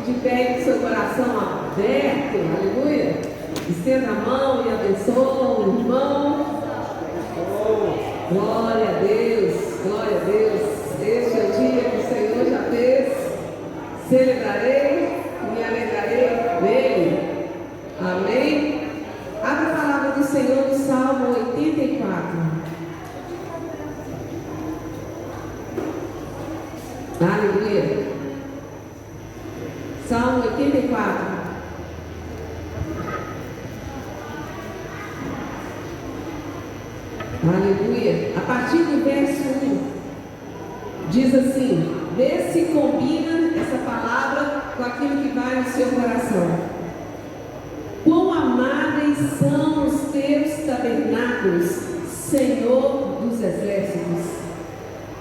de pé com seu coração aberto, aleluia. Estenda a mão e abençoa o irmão. Glória a Deus, glória a Deus. Este é o dia que o Senhor já fez. Celebrarei, me alegrarei nele. Amém. Abra a palavra do Senhor no Salmo 84. Aleluia. Salmo 84. Aleluia. A partir do verso 1, diz assim: vê se combina essa palavra com aquilo que vai no seu coração. Quão amáveis são os teus tabernáculos, Senhor dos exércitos.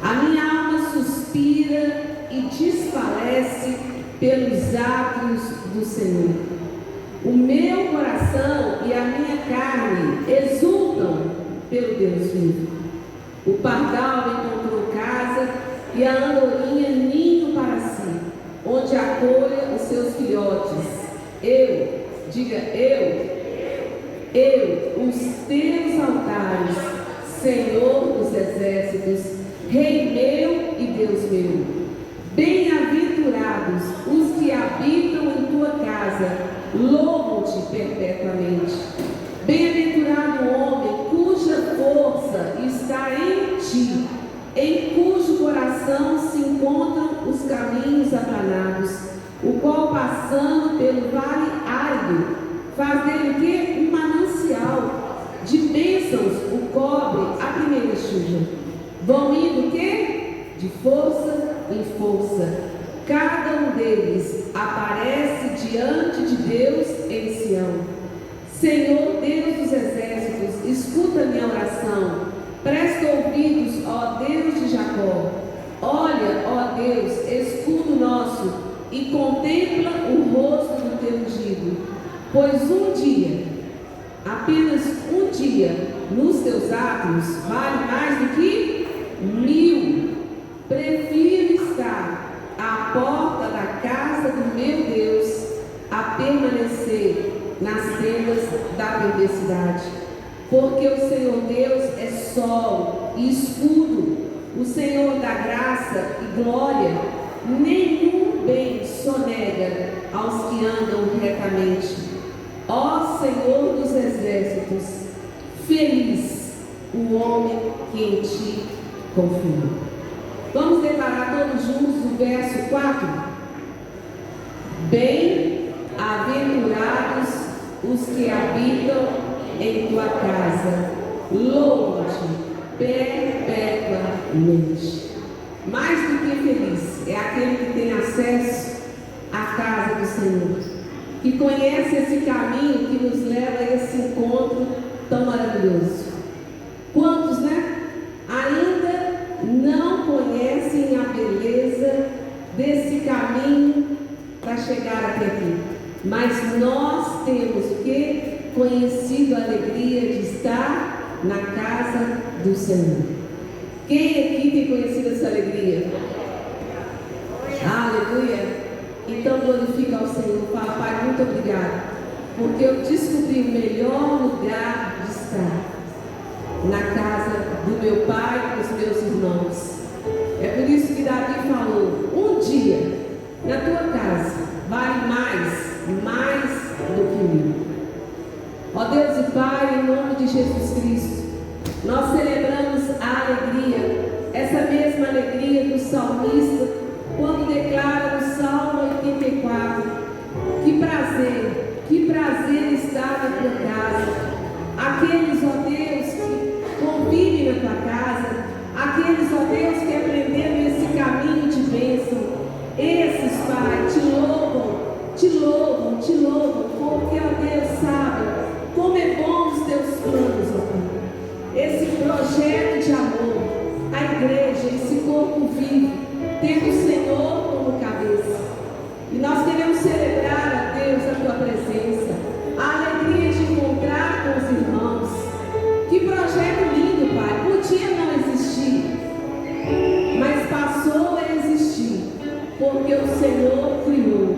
A minha alma suspira e desfalece pelos atos do Senhor. O meu coração e a minha carne exultam pelo Deus vivo. O pardal encontrou casa e a andorinha ninho para si, onde acolha os seus filhotes. Diga eu, os teus altares, Senhor dos exércitos, Rei meu e Deus meu. Bem-aventurados os que habitam em tua casa, louvam-te perpetuamente. Bem-aventurado o homem cuja força está em ti, em cujo coração se encontram os caminhos aplanados, o qual, passando pelo vale árido, faz dele o quê? Um manancial de bênçãos, o cobre a primeira chuva. Vão indo o quê? De força em força. Cada um deles aparece diante de Deus em Sião. Senhor Deus dos exércitos, escuta minha oração. Presta ouvidos, ó Deus de Jacó. Olha, ó Deus, escudo nosso, e contempla o rosto do teu ungido. Pois um dia, apenas um dia, nos teus atos, vale mais do que 1000. Prefiro estar à porta da casa do meu Deus a permanecer nas tendas da perversidade. Porque o Senhor Deus é sol e escudo, o Senhor dá graça e glória. Nenhum bem sonega aos que andam retamente. Ó Senhor dos exércitos, feliz o homem que em ti confia. Vamos declarar todos juntos o verso 4. Bem-aventurados os que habitam em tua casa, louvam-te perpetuamente. Mais do que feliz é aquele que tem acesso à casa do Senhor, que conhece esse caminho que nos leva a esse encontro tão maravilhoso. Quantos, ainda não conhecem a beleza desse caminho para chegar até aqui? Mas nós temos o quê? Conhecido a alegria de estar na casa do Senhor. Quem aqui tem conhecido essa alegria? Aleluia! Então glorifica ao Senhor. Fala: Pai, muito obrigado, porque eu descobri o melhor lugar de estar na casa do meu pai e dos meus irmãos. É por isso que Davi falou: um dia na tua casa vale mais do que 1000. Ó Deus e Pai, em nome de Jesus Cristo, nós celebramos a alegria, essa mesma alegria do salmista, quando declara no Salmo 84: que prazer estar na tua casa. Aqueles, ó Deus, que convivem na tua casa, aqueles, ó Deus, que aprenderam esse caminho de bênção, esses, Pai, te louvam, porque, ó Deus, sabe como é bom os teus planos, ó Pai. Esse projeto de amor, a igreja, esse corpo vivo, tendo o Senhor como cabeça. E nós queremos celebrar, ó Deus, a tua presença, a alegria de encontrar com os irmãos. Que projeto lindo, Pai. Podia não existir, mas passou a existir, porque o Senhor criou.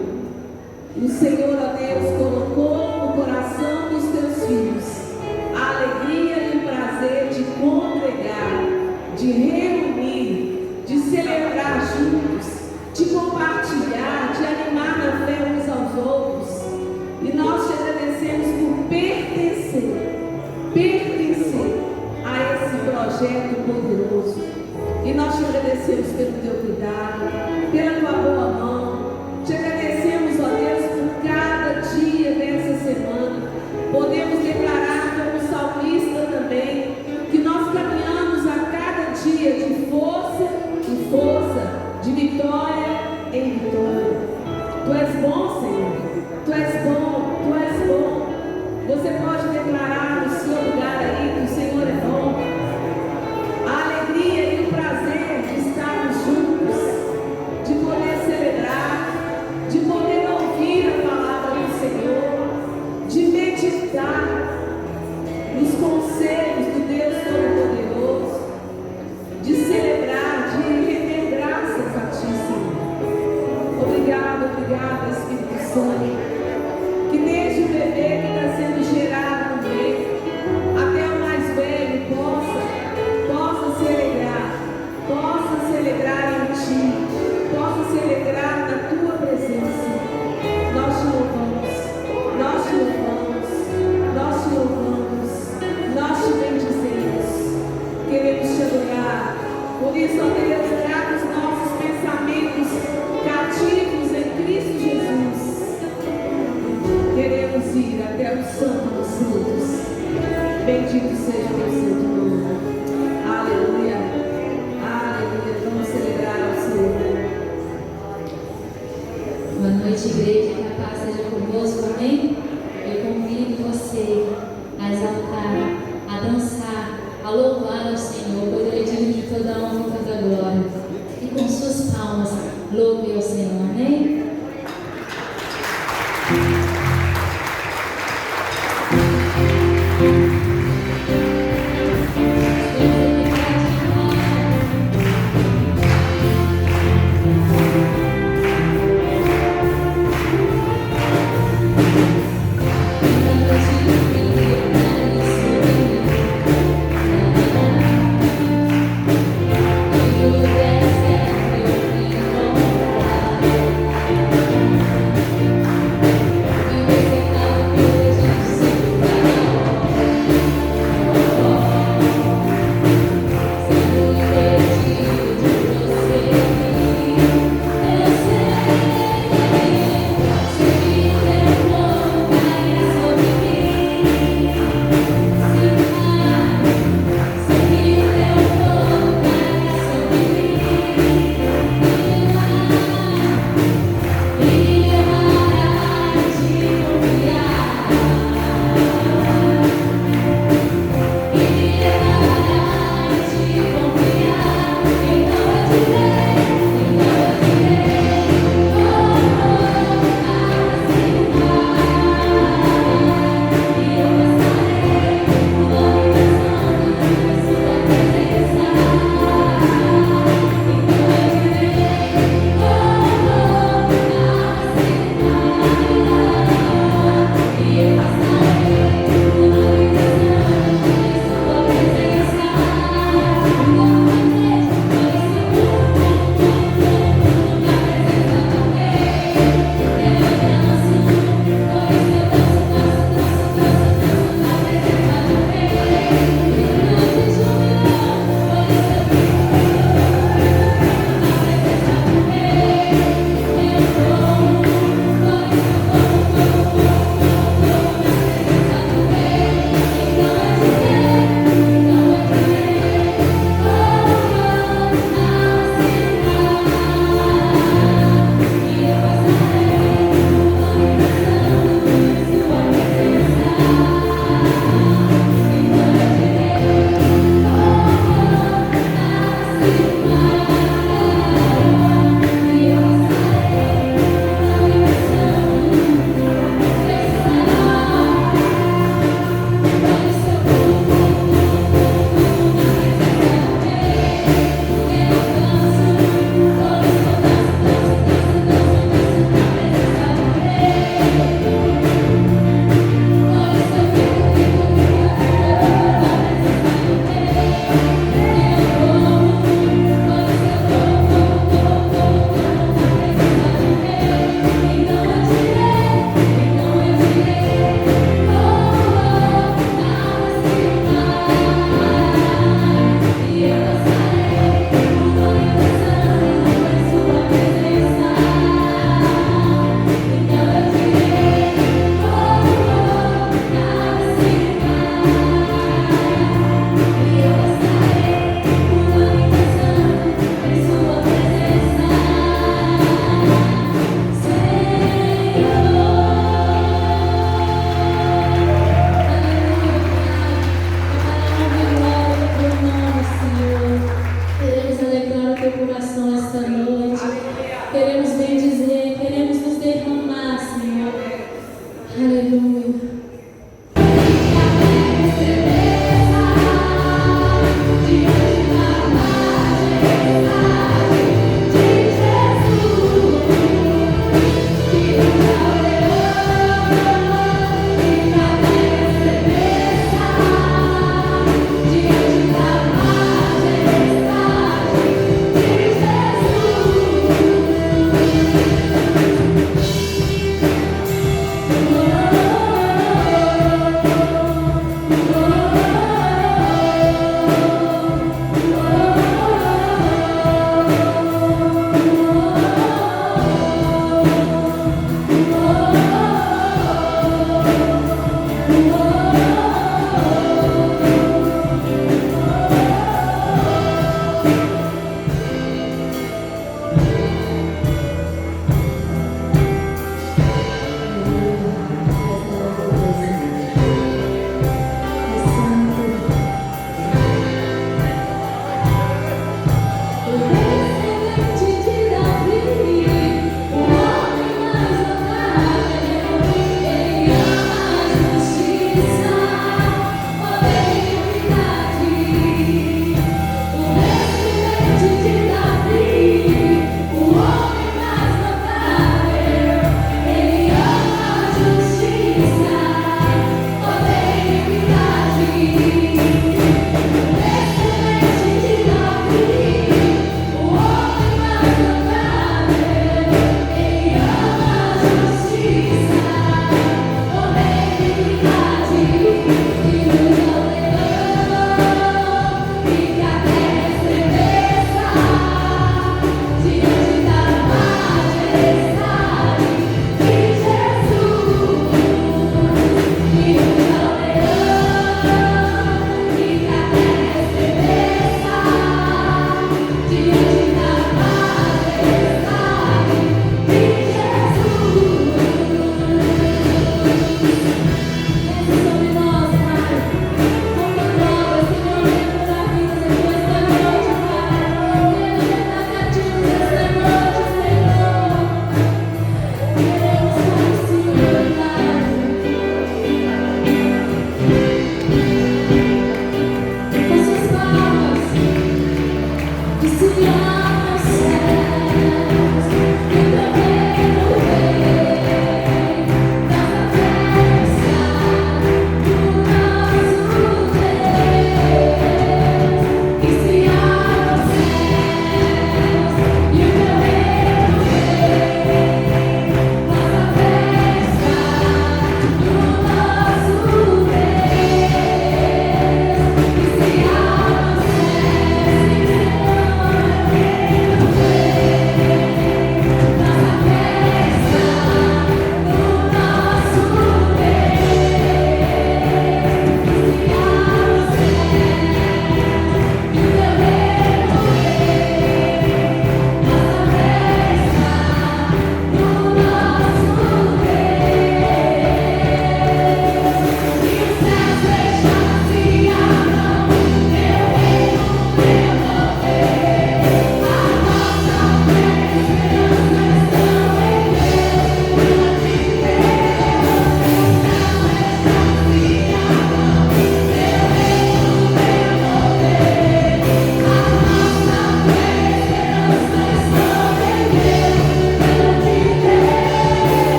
projeto poderoso. E nós te agradecemos pelo teu cuidado, pela tua boa mão. Te agradecemos, ó Deus, por cada dia dessa semana. Podemos declarar como salmista também que nós caminhamos a cada dia de força em força, de vitória em vitória. Tu és bom, Senhor. Tu és bom, Tu és bom. Você pode declarar no seu lugar aí que o Senhor é bom. A alegria e o prazer de estarmos juntos, de poder celebrar, de poder ouvir a palavra do Senhor, de meditar nos conselhos do Deus Todo-Poderoso, de celebrar, de render graças a Ti, Senhor. Obrigado, Espírito Santo. Que desde o bebê que está sendo gerado no meio, até o mais velho possa celebrar em Ti, possa celebrar na Tua presença. Nós te louvamos, nós te louvamos, nós te louvamos, nós te bendizemos, queremos te adorar. Por isso, ó Deus, traga os nossos pensamentos cativos em Cristo Jesus. Queremos ir até o Santo dos Santos. Bendito seja o teu santo nome. Aleluia. Aleluia. Vamos celebrar ao Senhor. Boa noite, igreja. Que a paz seja convosco. Amém? Eu convido você a exaltar, a dançar, a louvar ao Senhor, pois Ele é digno de toda a honra e toda a glória. E com suas palmas, louve ao Senhor. Amém?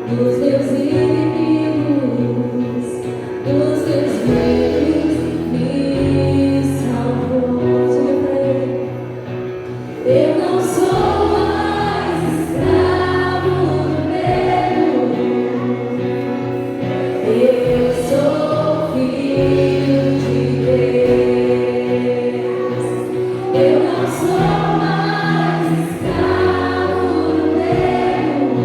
dos meus inimigos, dos teus filhos me salvou. Diga pra ele: eu não sou mais escravo do medo, eu sou filho de Deus. Eu não sou mais escravo do medo,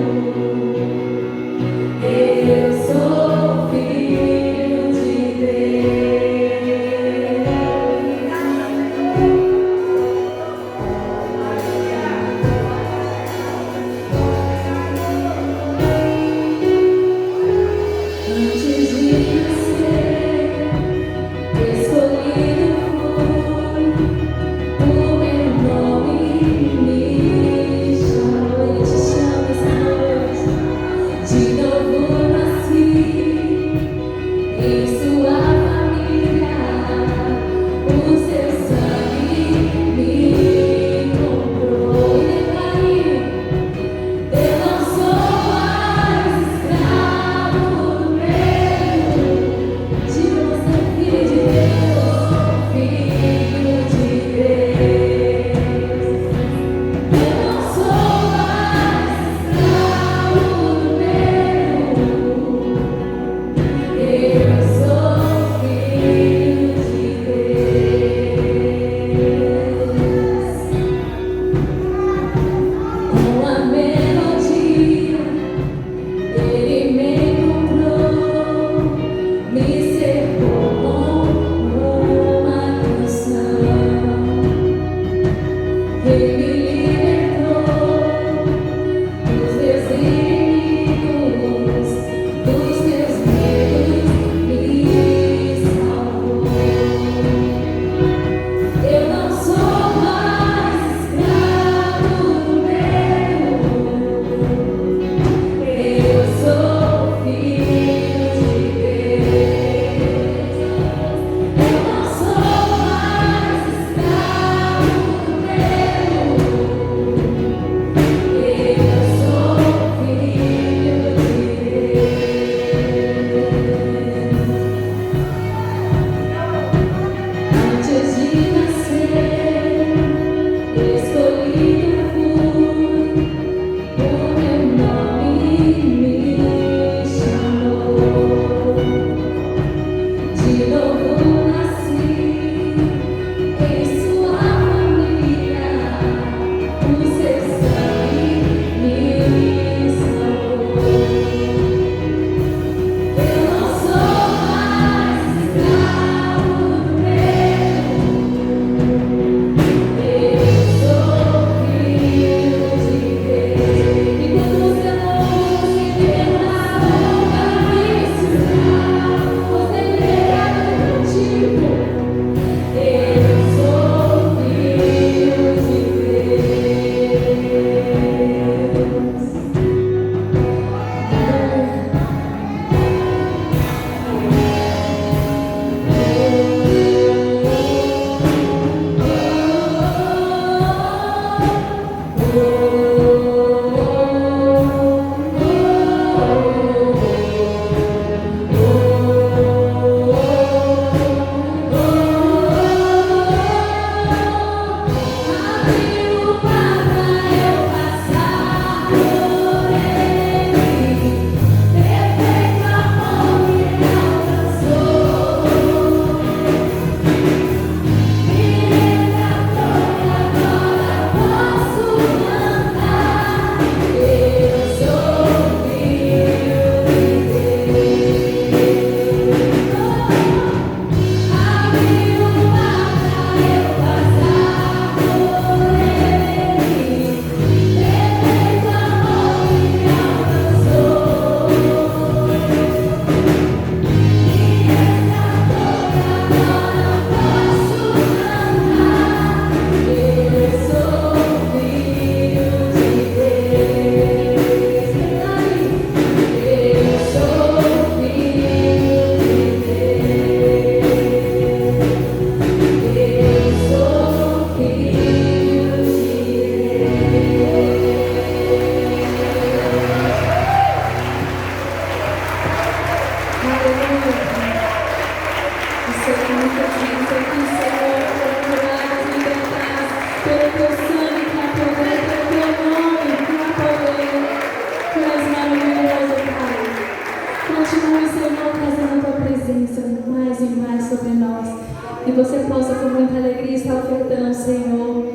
e você possa com muita alegria estar ofertando ao Senhor,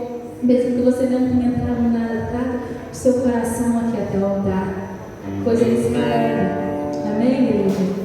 mesmo que você não tenha entrado nada, traga o seu coração aqui até o altar, pois Ele se alegra. Amém, igreja?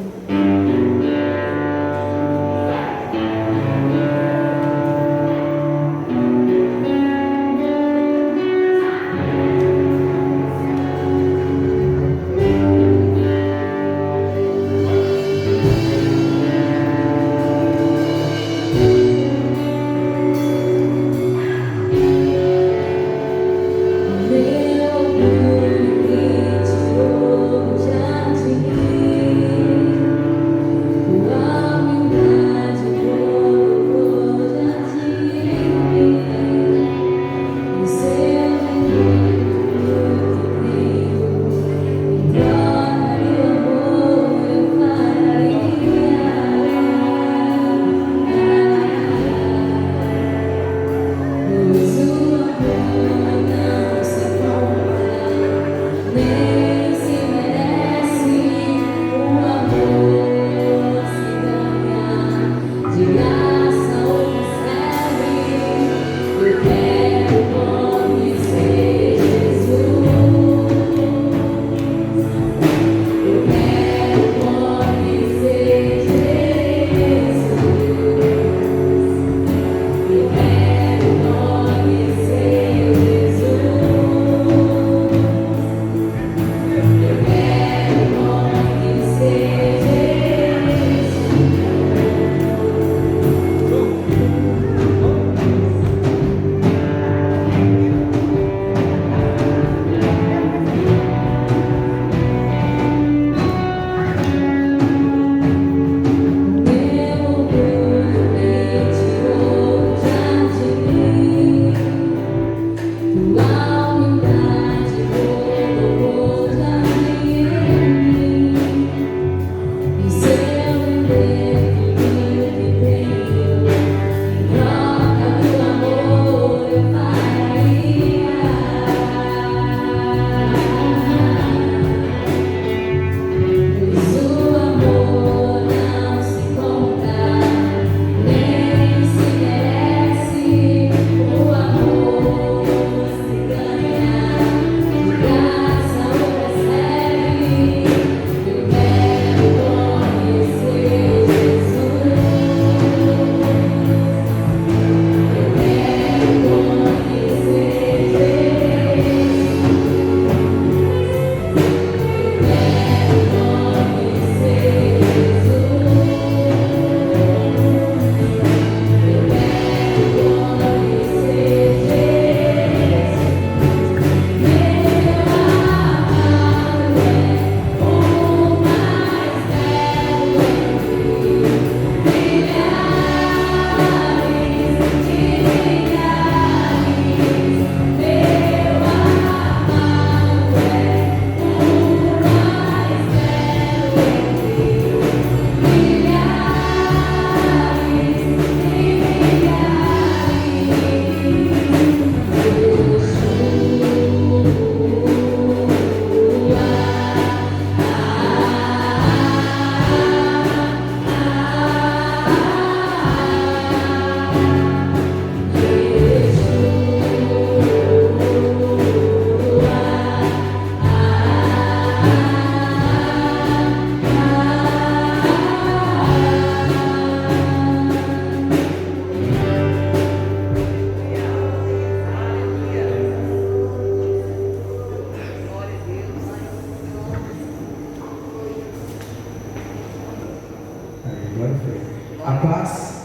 A paz.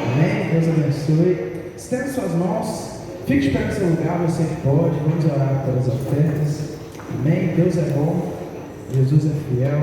Amém? Deus abençoe. Estenda suas mãos. Fique de pé no seu lugar, você que pode. Vamos orar pelas ofertas. Amém? Deus é bom. Jesus é fiel.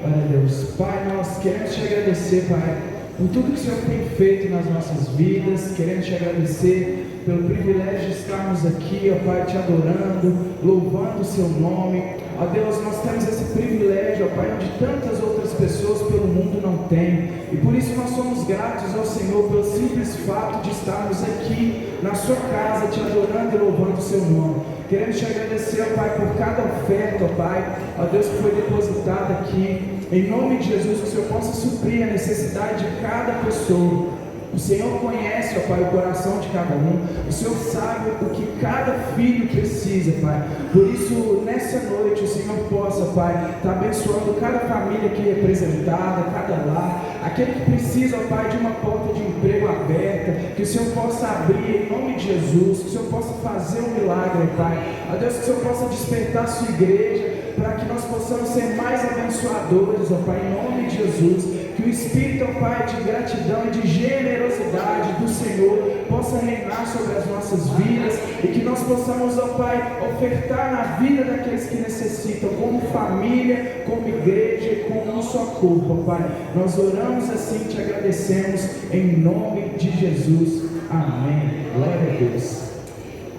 Glória a Deus. Pai, nós queremos te agradecer, Pai, por tudo que o Senhor tem feito nas nossas vidas. Queremos te agradecer pelo privilégio de estarmos aqui, ó Pai, te adorando, louvando o seu nome. Ó Deus, nós temos esse privilégio, ó Pai, onde tantas outras pessoas pelo mundo não têm. E por isso nós somos gratos ao Senhor pelo simples fato de estarmos aqui na sua casa, te adorando e louvando o seu nome. Queremos te agradecer, ó Pai, por cada oferta, ó Pai, ó Deus, que foi depositada aqui. Em nome de Jesus, que o Senhor possa suprir a necessidade de cada pessoa. O Senhor conhece, ó Pai, o coração de cada um. O Senhor sabe o que cada filho precisa, Pai. Por isso, nessa noite, o Senhor possa, Pai, estar abençoando cada família aqui representada, cada lar, aquele que precisa, ó Pai, de uma porta de emprego aberta, que o Senhor possa abrir em nome de Jesus, que o Senhor possa fazer um milagre, Pai. Ó Deus, que o Senhor possa despertar a sua igreja, para que nós possamos ser mais abençoadores, ó Pai, em nome de Jesus. Que o Espírito, ó Pai, de gratidão e de generosidade do Senhor possa reinar sobre as nossas vidas e que nós possamos, ó Pai, ofertar na vida daqueles que necessitam, como família, como igreja e como um só corpo, ó Pai. Nós oramos assim e te agradecemos em nome de Jesus. Amém. Glória a Deus.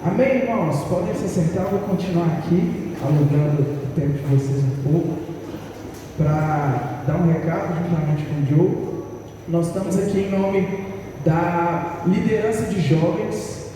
Amém, irmãos? Podem se sentar, eu vou continuar aqui, alongando o tempo de vocês um pouco, para dar um recado juntamente com o Diogo. Nós estamos aqui em nome da liderança de jovens,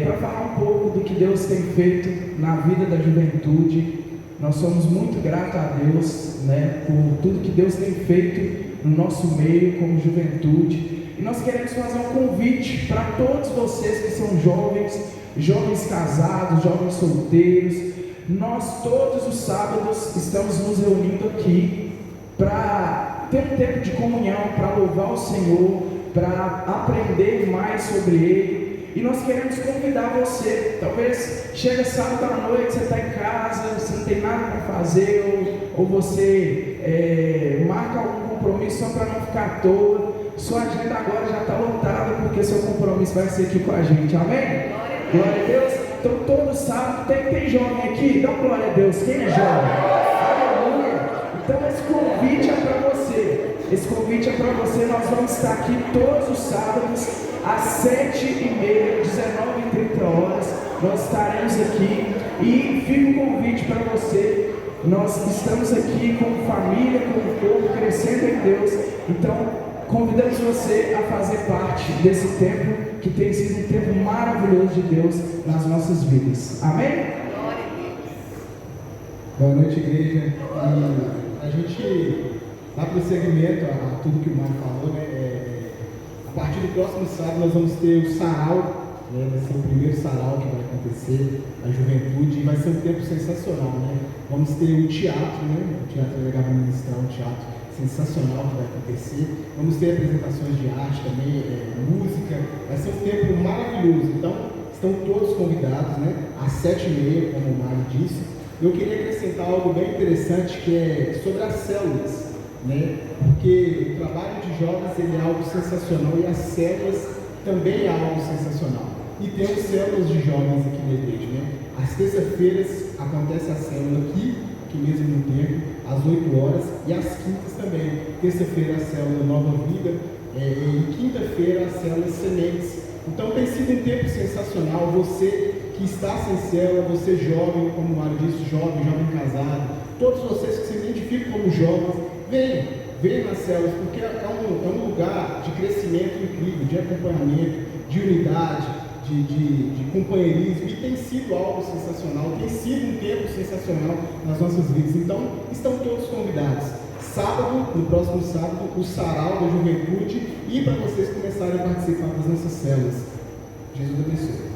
para falar um pouco do que Deus tem feito na vida da juventude. Nós somos muito gratos a Deus, né, por tudo que Deus tem feito no nosso meio como juventude. E nós queremos fazer um convite para todos vocês que são jovens, jovens casados, jovens solteiros. Nós todos os sábados estamos nos reunindo aqui para ter um tempo de comunhão, para louvar o Senhor, para aprender mais sobre Ele. E nós queremos convidar você. Talvez chega sábado à noite, você está em casa, você não tem nada para fazer, ou você marca algum compromisso só para não ficar à toa. Sua agenda agora já está lotada, porque seu compromisso vai ser aqui com a gente. Amém? Glória a Deus. Então todo sábado tem jovem aqui. Dá glória a Deus. Quem é jovem? Aleluia. Então esse convite é para você. Esse convite é para você. Nós vamos estar aqui todos os sábados às 7h30, 19h30. Nós estaremos aqui. E fica um convite para você. Nós estamos aqui como família, como povo, crescendo em Deus. Então convidamos você a fazer parte desse tempo que tem sido um tempo maravilhoso de Deus nas nossas vidas. Amém? Boa noite, igreja. E a gente dá prosseguimento a tudo que o Mário falou, né? A partir do próximo sábado nós vamos ter o sarau, né? Vai ser o primeiro sarau que vai acontecer na juventude e vai ser um tempo sensacional, né? Vamos ter o teatro, né? O teatro é legal para ministrar, um teatro sensacional que vai acontecer. Vamos ter apresentações de arte também, música. Vai ser um tempo maravilhoso. Então, estão todos convidados, né? Às 7h30, como o Mário disse. Eu queria acrescentar algo bem interessante, que é sobre as células, né? Porque o trabalho de jovens ele é algo sensacional e as células também é algo sensacional. E temos células de jovens aqui na igreja, né? Às terças-feiras acontece a célula aqui mesmo no tempo, às 8h, e às quintas também. Terça-feira a célula Nova Vida, e quinta-feira a célula Sementes. Então tem sido um tempo sensacional. Você que está sem célula, você jovem, como o Mário disse, jovem casado, todos vocês que se identificam como jovens, venham nas células, porque é um lugar de crescimento incrível, de acompanhamento, de unidade, de companheirismo, e tem sido algo sensacional, tem sido um tempo sensacional nas nossas vidas. Então, estão todos convidados. Sábado, no próximo sábado, o sarau da juventude, e para vocês começarem a participar das nossas células. Jesus abençoe.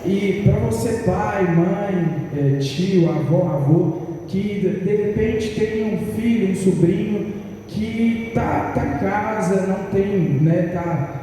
E para você, pai, mãe, tio, avô, que de repente tem um filho, um sobrinho, que tá em casa, não tem, né,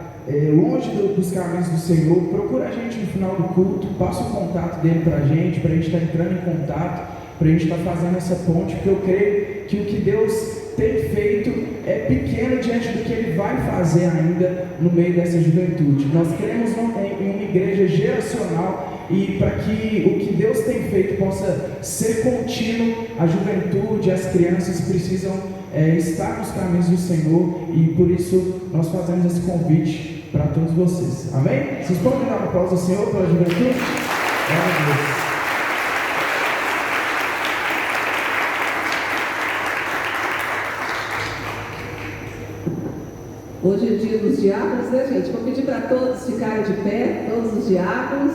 longe dos caminhos do Senhor, procura a gente no final do culto, passa o contato dele para a gente estar entrando em contato, para a gente estar fazendo essa ponte, porque eu creio que o que Deus tem feito é pequeno diante do que Ele vai fazer ainda no meio dessa juventude. Nós queremos em uma igreja geracional, e para que o que Deus tem feito possa ser contínuo, a juventude, as crianças precisam estar nos caminhos do Senhor, e por isso nós fazemos esse convite para todos vocês. Amém? Vocês podem dar uma pausa ao Senhor pela juventude? Glória a Deus. Hoje é o dia dos diáconos, né, gente? Vou pedir para todos ficarem de pé, todos os diáconos.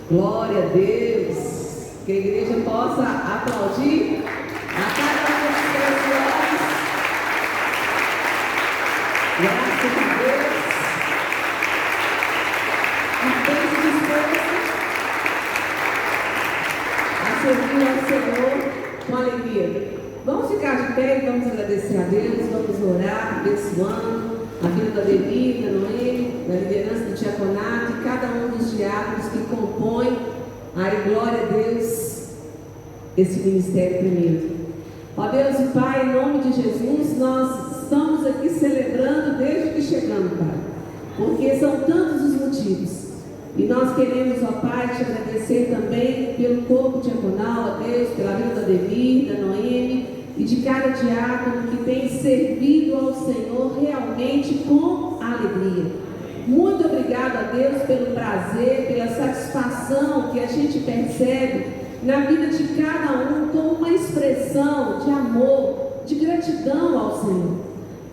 Glória a Deus. Que a igreja possa aplaudir a cada um dos seus olhos. Glória alegria. Vamos ficar de pé e vamos agradecer a Deus, vamos orar, abençoando a vida da Ademir, da Noemi, da liderança do diaconato e cada um dos diáconos que compõem, ai, glória a Deus, esse ministério primeiro. Ó Deus e Pai, em nome de Jesus, nós estamos aqui celebrando desde que chegamos, Pai, porque são tantos os motivos. E nós queremos, ó Pai, te agradecer também pelo corpo diaconal, ó Deus, pela vida da Ademir, da Noemi e de cada diácono que tem servido ao Senhor realmente com alegria. Muito obrigado a Deus pelo prazer, pela satisfação que a gente percebe na vida de cada um como uma expressão de amor, de gratidão ao Senhor.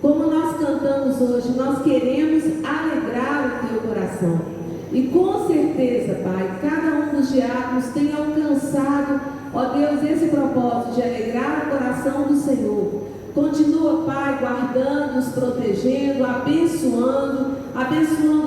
Como nós cantamos hoje, nós queremos alegrar o teu coração. E com certeza, Pai, cada um dos diáconos tem alcançado, ó Deus, esse propósito de alegrar o coração do Senhor. Continua, Pai, guardando-os, protegendo, abençoando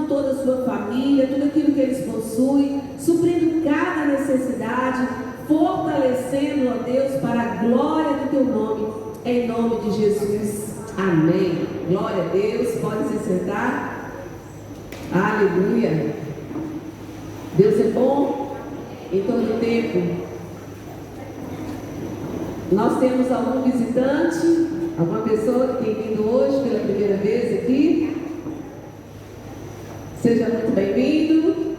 toda a sua família, tudo aquilo que eles possuem, suprindo cada necessidade, fortalecendo, ó Deus, para a glória do teu nome, em nome de Jesus. Amém. Glória a Deus. Pode se sentar. Aleluia. Deus é bom em todo tempo. Nós temos algum visitante, alguma pessoa que tem vindo hoje pela primeira vez aqui. Seja muito bem-vindo.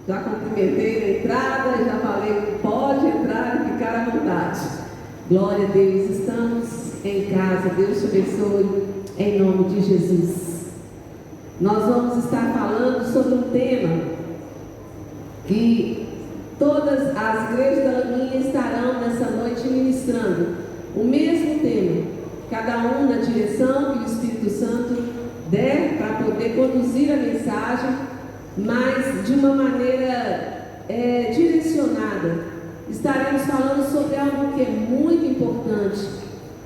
Já cumprimentei na entrada, já falei que pode entrar e ficar à vontade. Glória a Deus, estamos em casa. Deus te abençoe em nome de Jesus. Nós vamos estar falando sobre um tema que todas as igrejas da Lagoinha estarão nessa noite ministrando o mesmo tema, cada um na direção que o Espírito Santo der para poder conduzir a mensagem, mas de uma maneira direcionada. Estaremos falando sobre algo que é muito importante,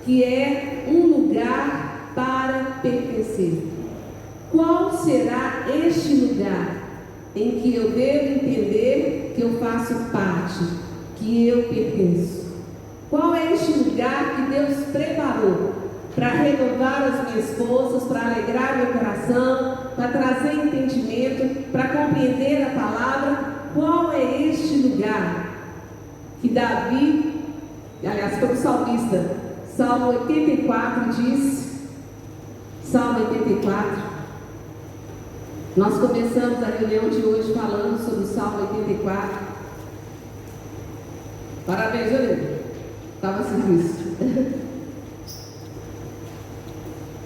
que é um lugar para pertencer. Qual será este lugar em que eu devo entender que eu faço parte, que eu pertenço? Qual é este lugar que Deus preparou para renovar as minhas forças, para alegrar meu coração, para trazer entendimento, para compreender a palavra? Qual é este lugar que Davi, aliás, foi o salmista, Salmo 84 diz, Salmo 84, nós começamos a reunião de hoje falando sobre o Salmo 84. Parabéns, Júlio. Estava serviço.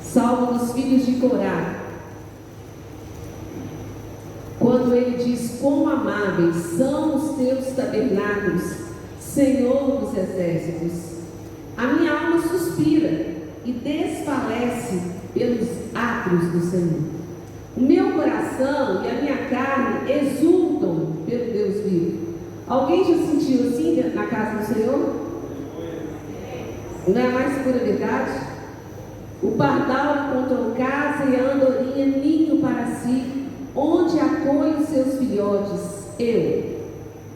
Salmo dos filhos de Corá. Quando ele diz: quão amáveis são os teus tabernáculos, Senhor dos exércitos. A minha alma suspira e desfalece pelos átrios do Senhor. O meu coração e a minha carne exultam pelo Deus vivo. Alguém já sentiu assim na casa do Senhor? Não é a mais pura verdade? O pardal encontrou casa e a andorinha ninho para si, onde acolhe os seus filhotes. Eu.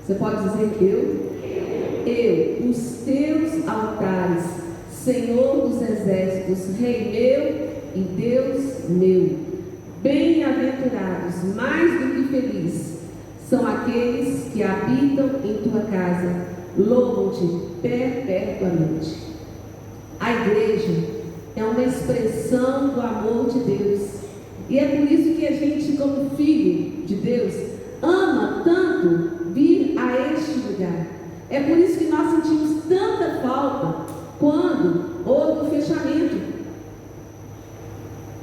Você pode dizer eu, os teus altares, Senhor dos exércitos, Rei meu e Deus meu. Bem-aventurados, mais do que felizes, são aqueles que habitam em tua casa, louvam-te perpetuamente. A igreja é uma expressão do amor de Deus, e é por isso que a gente, como filho de Deus, ama tanto vir a este lugar. É por isso que nós sentimos tanta falta quando houve o fechamento.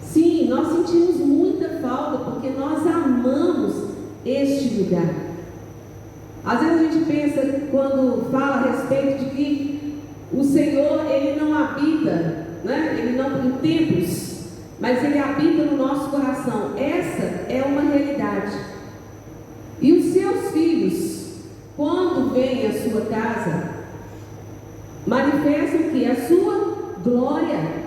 Sim, nós sentimos muita falta porque nós amamos este lugar. Às vezes a gente pensa, quando fala a respeito de que o Senhor, Ele não habita, né? Ele não em templos, mas Ele habita no nosso coração. Essa é uma realidade. E os seus filhos, quando vêm à sua casa, manifestam que a sua glória.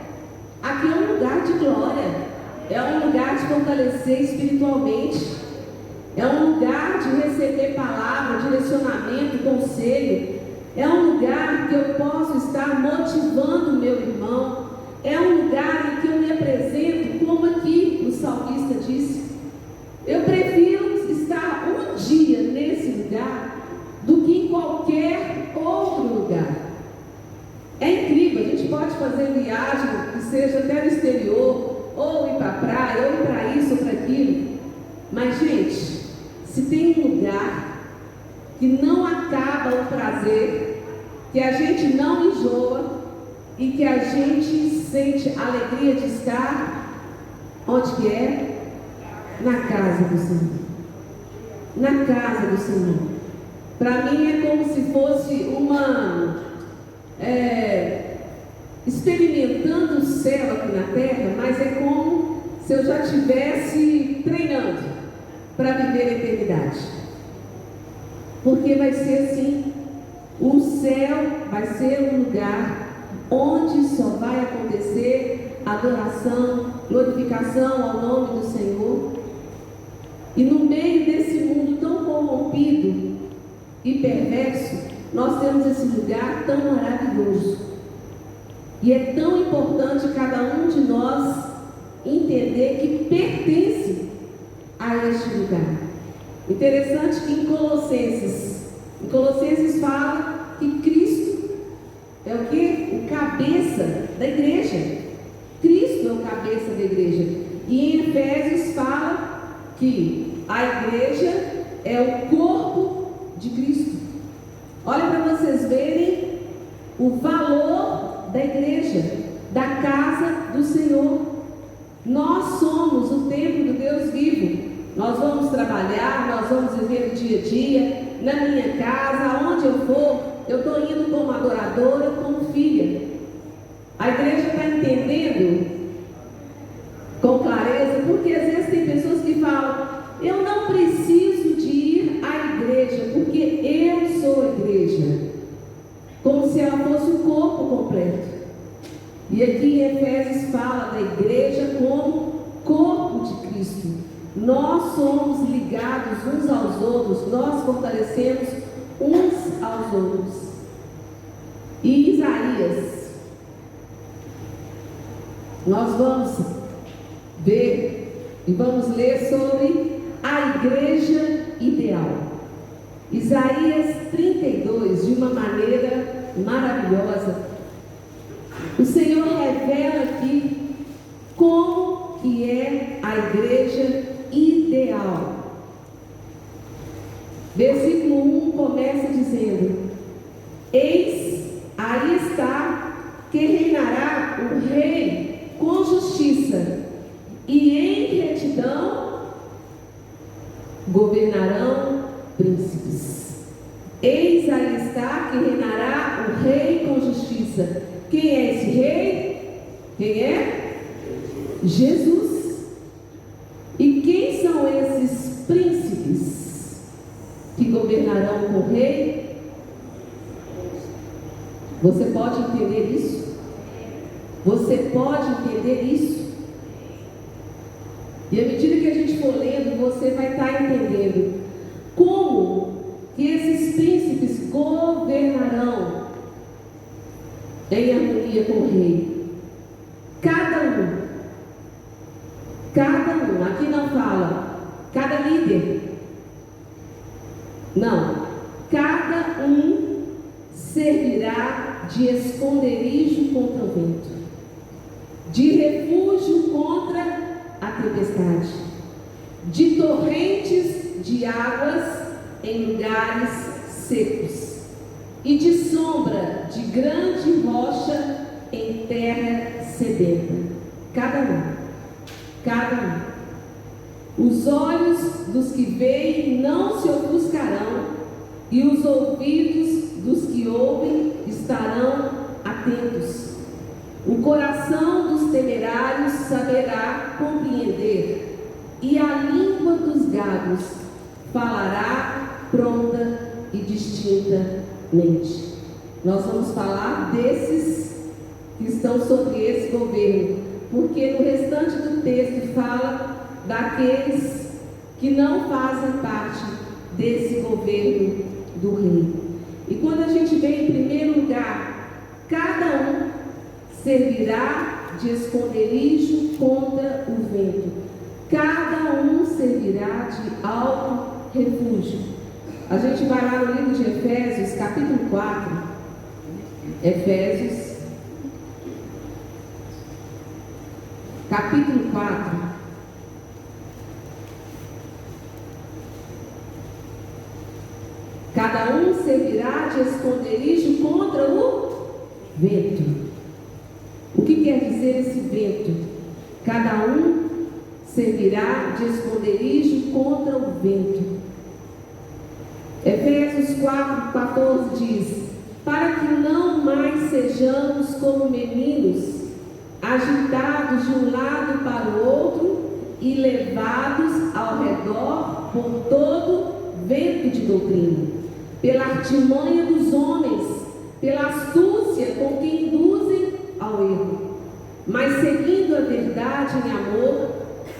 Aqui é um lugar de glória, é um lugar de fortalecer espiritualmente, é um lugar de receber palavra, direcionamento, conselho, é um lugar que eu posso estar motivando o meu irmão. É um lugar em que eu me apresento, como aqui o salmista disse. Eu prefiro estar um dia nesse lugar do que em qualquer outro lugar. É incrível, a gente pode fazer viagem que seja até no exterior, ou ir para a praia, ou ir para isso ou para aquilo. Mas, gente, se tem um lugar que não acaba o prazer, que a gente não enjoa e que a gente sente a alegria de estar, onde que é? Na casa do Senhor. Na casa do Senhor. Para mim é como se fosse experimentando o céu aqui na terra, mas é como se eu já estivesse treinando para viver a eternidade. Porque vai ser assim, o céu vai ser um lugar onde só vai acontecer adoração, glorificação ao nome do Senhor. E no meio desse mundo tão corrompido e perverso, nós temos esse lugar tão maravilhoso. E é tão importante cada um de nós entender que pertence a este lugar. Interessante que em Colossenses fala que Cristo é o quê? O cabeça da igreja. Cristo é o cabeça da igreja. E em Efésios fala que a igreja é o corpo de Cristo. Olha para vocês verem o valor da igreja, da casa do Senhor. Nós somos o templo do Deus vivo. Nós vamos trabalhar, nós vamos viver o dia a dia, na minha casa, aonde eu for, eu estou indo como adoradora, como filha. A igreja está entendendo com clareza, porque às vezes tem pessoas que falam: eu não preciso de ir à igreja, porque eu sou a igreja. Como se ela fosse o corpo completo. E aqui em Efésios fala da igreja como corpo de Cristo. Nós somos ligados uns aos outros, nós fortalecemos uns aos outros. E Isaías, nós vamos ver e vamos ler sobre a igreja ideal. Isaías 32, de uma maneira maravilhosa, o Senhor revela aqui como que é a igreja ideal. Versículo 1 começa dizendo: eis, aí está, que reinará o rei com justiça, e em retidão governarão príncipes. Eis, aí está, que reinará o rei com justiça. Quem é esse rei? Quem é? Jesus. E quem são esses príncipes que governarão com o rei? Você pode entender isso? Você pode entender isso? E à medida que a gente for lendo, você vai estar entendendo como que esses príncipes governarão em harmonia com o rei. Cada um, aqui não fala cada líder, não, cada um servirá de esconderijo contra o vento, de refúgio contra a tempestade, de torrentes de águas em lugares secos, e de sombra de grande rocha em terra sedenta. Cada um. Os olhos dos que veem não se ofuscarão, e os ouvidos dos que ouvem estarão atentos. O coração dos temerários saberá compreender, e a língua dos gados falará pronta e distintamente. Nós vamos falar desses que estão sobre esse governo, porque no restante do texto fala daqueles que não fazem parte desse governo do rei. E quando a gente vê em primeiro lugar, cada um servirá de esconderijo contra o vento. Cada um servirá de alto refúgio. A gente vai lá no livro de Efésios, capítulo 4. Efésios, capítulo 4. Cada um servirá de esconderijo contra o vento. O que quer dizer esse vento? Cada um servirá de esconderijo contra o vento. Efésios 4:14 diz: para que não mais sejamos como meninos, agitados de um lado para o outro e levados ao redor por todo vento de doutrina, pela artimanha dos homens, pela astúcia com que induzem ao erro. Mas seguindo a verdade em amor,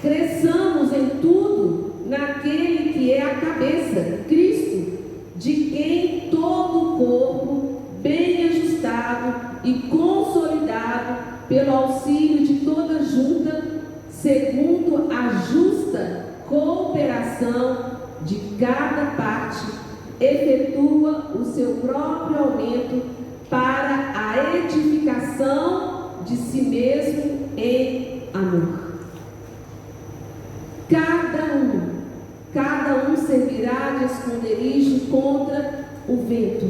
cresçamos em tudo naquele que é a cabeça, Cristo, de quem todo o corpo, bem ajustado e consolidado pelo auxílio de toda junta, segundo a justa cooperação de cada parte, efetua o seu próprio aumento para a edificação de si mesmo em amor. Cada um servirá de esconderijo contra o vento.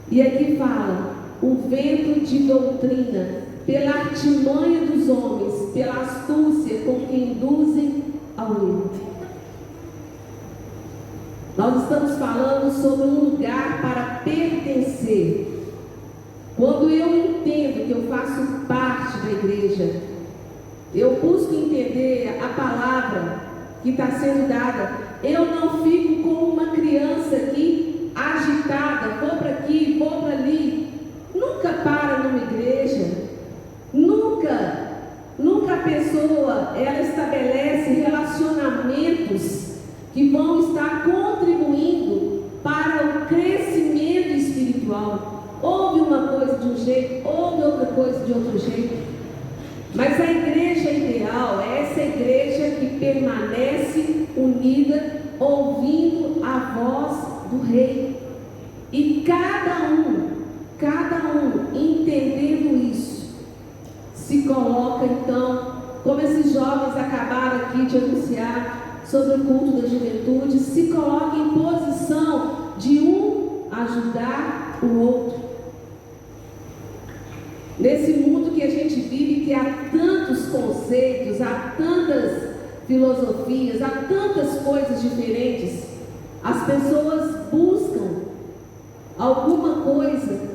E aqui fala, o vento de doutrina, pela artimanha dos homens, pela astúcia com que induzem ao erro. Nós estamos falando sobre um lugar para pertencer. Quando eu entendo que eu faço parte da igreja, eu busco entender a palavra que está sendo dada. Eu não fico como uma criança aqui, agitada, vou para aqui, vou para ali. Nunca para numa igreja, nunca a pessoa, ela estabelece relacionamentos que vão estar contribuindo para o crescimento espiritual. Ouve uma coisa de um jeito, ouve outra coisa de outro jeito. Mas a igreja ideal é essa igreja que permanece unida, ouvindo a voz do Rei. E cada um entendendo isso, se coloca então, como esses jovens acabaram aqui de anunciar sobre o culto da juventude, se coloca em posição de um ajudar o outro. Nesse mundo que a gente vive, que há tantos conceitos, há tantas filosofias, há tantas coisas diferentes, as pessoas buscam alguma coisa,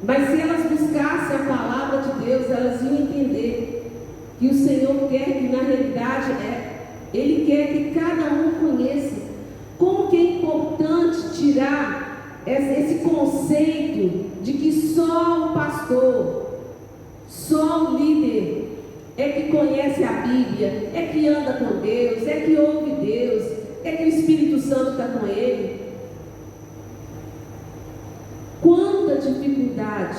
mas se elas buscassem a palavra de Deus, elas iam entender que o Senhor quer que, na realidade, Ele quer que cada um conheça como que é importante tirar esse conceito de que só o pastor, só o líder é que conhece a Bíblia, é que anda com Deus, é que ouve Deus, é que o Espírito Santo está com ele. Quanta dificuldade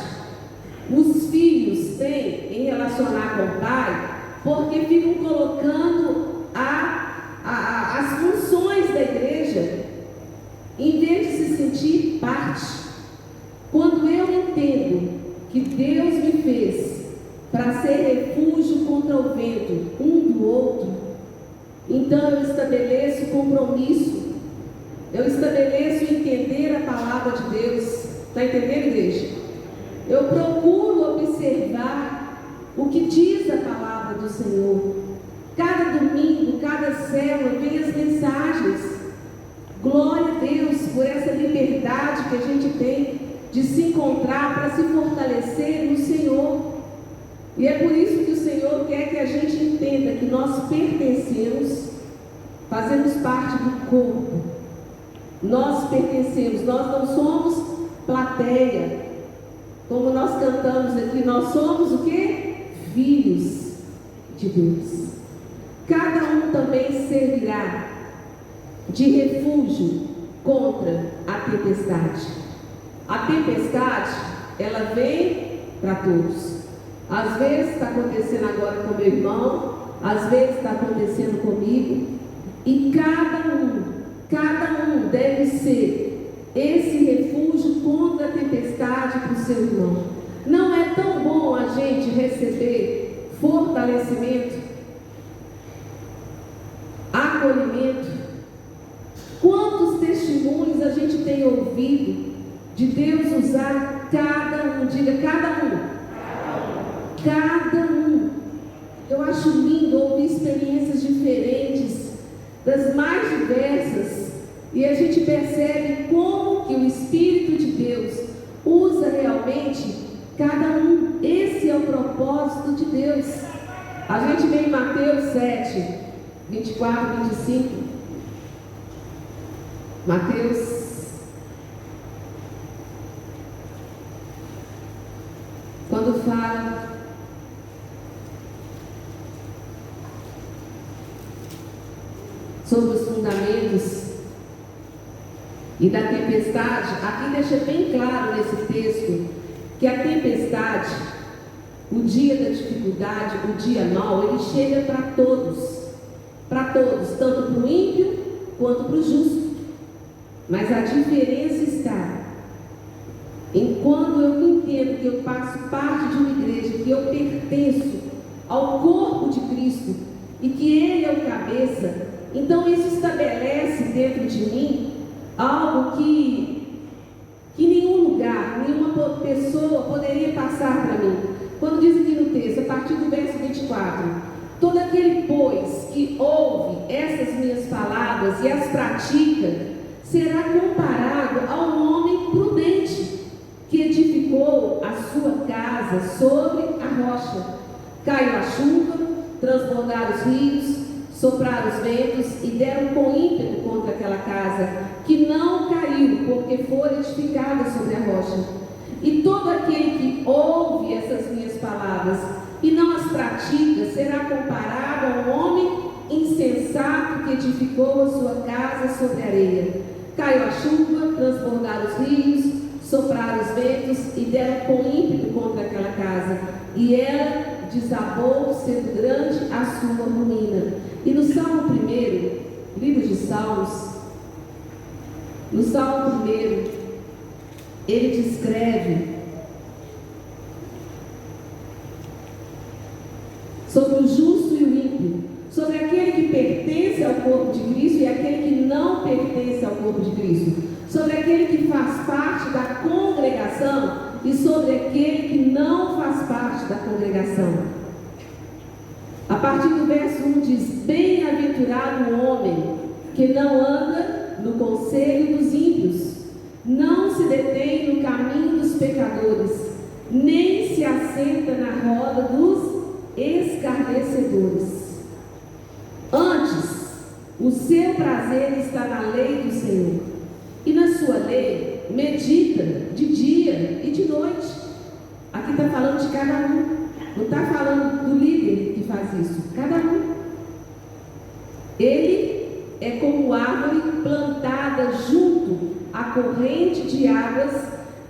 os filhos têm em relacionar com o pai, porque ficam colocando as funções da igreja em vez de se sentir parte. Quando eu entendo que Deus me fez para ser refúgio contra o vento um do outro, então eu estabeleço compromisso, eu estabeleço entender a palavra de Deus. Está entendendo, igreja? Eu procuro observar o que diz a palavra do Senhor. Cada domingo, cada célula vem as mensagens. Glória a Deus por essa liberdade que a gente tem de se encontrar para se fortalecer no Senhor. E é por isso que o Senhor quer que a gente entenda que nós pertencemos, fazemos parte do corpo. Nós pertencemos, nós não somos plateia. Como nós cantamos aqui, nós somos o quê? Filhos de Deus. Cada um também servirá de refúgio contra a tempestade. A tempestade, ela vem para todos. Às vezes está acontecendo agora com meu irmão, às vezes está acontecendo comigo. E cada um deve ser esse refúgio contra a tempestade para o seu irmão. Não é tão bom a gente receber fortalecimento, acolhimento? Quantos testemunhos a gente tem ouvido de Deus usar cada um? Diga, cada um. Cada um. Eu acho lindo ouvir experiências diferentes, das mais diversas, e a gente percebe como que o Espírito de Deus usa realmente cada um. Esse é o propósito de Deus. A gente vê em Mateus 7, 24, 25. Mateus. Quando fala sobre os fundamentos e da tempestade, aqui deixa bem claro nesse texto que a tempestade, o dia da dificuldade, o dia mau, ele chega para todos, tanto para o ímpio quanto para o justo. Mas a diferença está em quando eu entendo que eu faço parte de uma igreja, que eu pertenço ao corpo de Cristo e que Ele é o cabeça. Então isso estabelece dentro de mim algo que nenhum lugar, nenhuma pessoa poderia passar para mim. Quando diz aqui no texto, a partir do verso 24, todo aquele, pois, que ouve essas minhas palavras e as pratica, será comparado a um homem prudente, que edificou a sua casa sobre a rocha. Caiu a chuva, transbordaram os rios, sopraram os ventos e deram com ímpeto contra aquela casa, que não caiu, porque foi edificada sobre a rocha. E todo aquele que ouve essas minhas palavras e não as pratica, será comparado a um homem insensato que edificou a sua casa sobre a areia. Caiu a chuva, transbordaram os rios, sopraram os ventos e deram com ímpeto contra aquela casa, e ela desabou, sendo grande a sua ruína. E no Salmo 1, livro de Salmos, no Salmo 1, ele descreve sobre o justo e o ímpio, sobre aquele que pertence ao corpo de Cristo e aquele que não pertence ao corpo de Cristo, sobre aquele que faz parte da congregação e sobre aquele que não faz parte da congregação. A partir do verso 1 diz: bem-aventurado o homem que não anda no conselho dos ímpios, não se detém no caminho dos pecadores, nem se assenta na roda dos escarnecedores. Antes, o seu prazer está na lei do Senhor, e na sua lei medita de dia e de noite. Aqui está falando de cada um, não está falando do líder que faz isso, cada um. Ele é como árvore plantada junto à corrente de águas,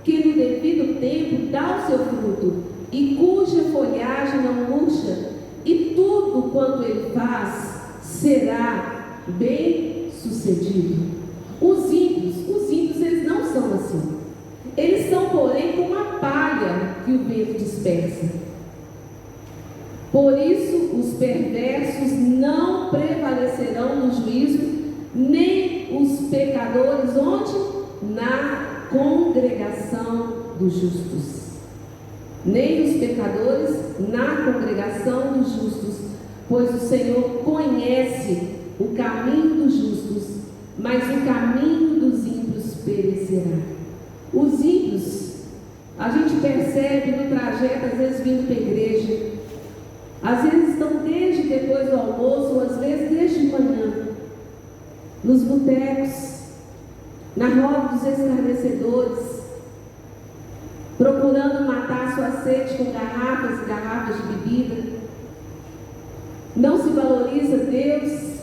que no devido tempo dá o seu fruto, e cuja folhagem não murcha, e tudo quanto ele faz será bem sucedido. Os ímpios, eles não são assim. Eles são, porém, como a palha que o vento dispersa. Por isso, os perversos não prevalecerão no juízo, nem os pecadores, onde? Na congregação dos justos. Nem os pecadores na congregação dos justos, pois o Senhor conhece o caminho dos justos, mas o caminho dos ímpios perecerá. Os ímpios, a gente percebe no trajeto, às vezes vindo para a igreja, às vezes estão desde depois do almoço, ou às vezes desde manhã, nos botecos, na roda dos escarnecedores, procurando matar sua sede com garrafas e garrafas de bebida. Não se valoriza Deus,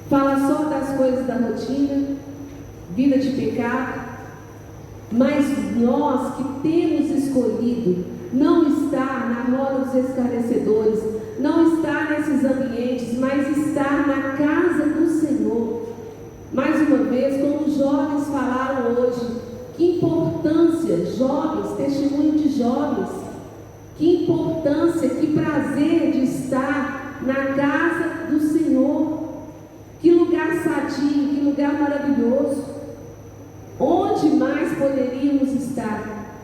fala só das coisas da rotina, vida de pecado. Mas nós que temos escolhido não estar roda dos escarnecedores, não estar nesses ambientes, mas estar na casa do Senhor. Mais uma vez, como os jovens falaram hoje, que importância, jovens, testemunho de jovens, que importância, que prazer de estar na casa do Senhor. Que lugar sadio, que lugar maravilhoso. Onde mais poderíamos estar?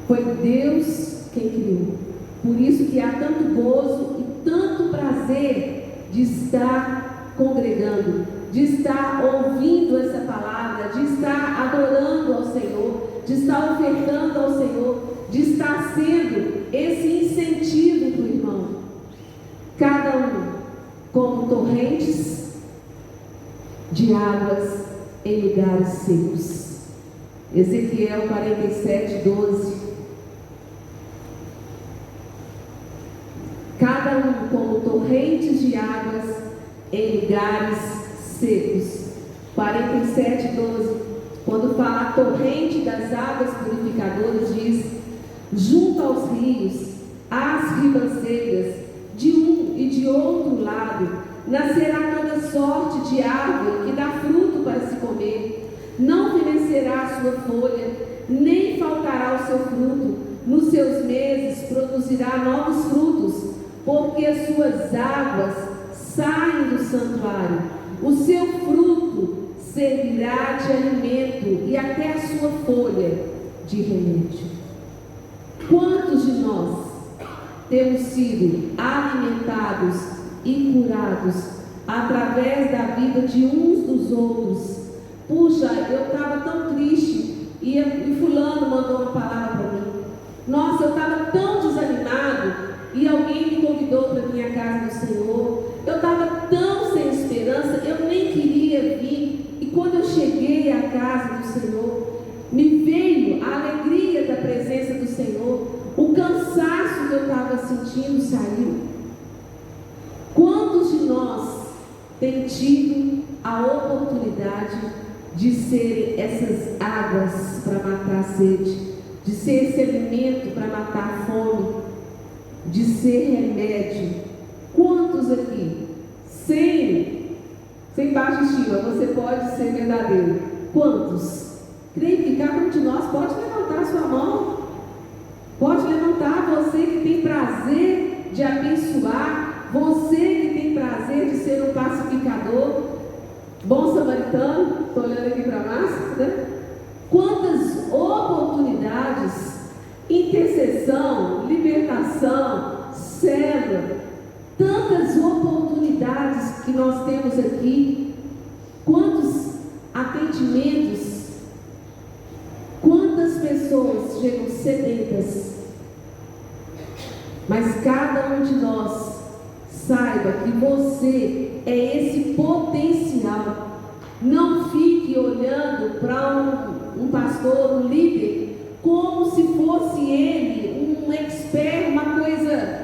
Foi Deus quem criou. Por isso que há tanto gozo e tanto prazer de estar congregando, de estar ouvindo essa palavra, de estar adorando ao Senhor, de estar ofertando ao Senhor, de estar sendo esse incentivo para o irmão. Cada um como torrentes de águas em lugares secos. Ezequiel 47:12. Cada um como torrentes de águas em lugares secos. 47:12. Quando fala a torrente das águas purificadoras, diz: junto aos rios, às ribanceiras, de um e de outro lado, nascerá toda sorte de árvore que dá fruto para se comer. Não fenecerá a sua folha, nem faltará o seu fruto. Nos seus meses produzirá novos frutos, porque as suas águas saem do santuário. O seu fruto servirá de alimento e até a sua folha de remédio. Quantos de nós temos sido alimentados e curados através da vida de uns dos outros? Puxa, eu estava tão triste e fulano mandou uma palavra para mim. Nossa, eu estava tão desanimado e alguém me convidou para vir à casa do Senhor. Eu estava tão sem esperança, eu nem queria vir. E quando eu cheguei à casa do Senhor, me veio a alegria da presença do Senhor. O cansaço que eu estava sentindo saiu. Quantos de nós têm tido a oportunidade de ser essas águas para matar a sede, de ser esse alimento para matar a fome, de ser remédio? Quantos aqui, sem baixa estima, você pode ser verdadeiro? Quantos? Creio que cada um de nós pode levantar a sua mão. Pode levantar, você que tem prazer de abençoar, você que tem prazer de ser um pacificador, bom samaritano. Estou olhando aqui para a massa, né? Quantas oportunidades, intercessão, libertação, célula, tantas oportunidades que nós temos aqui, quantos atendimentos, quantas pessoas chegam sedentas, mas cada um de nós saiba que você é esse potencial. Não fique olhando para um pastor, um líder, como se fosse ele um expert, uma coisa,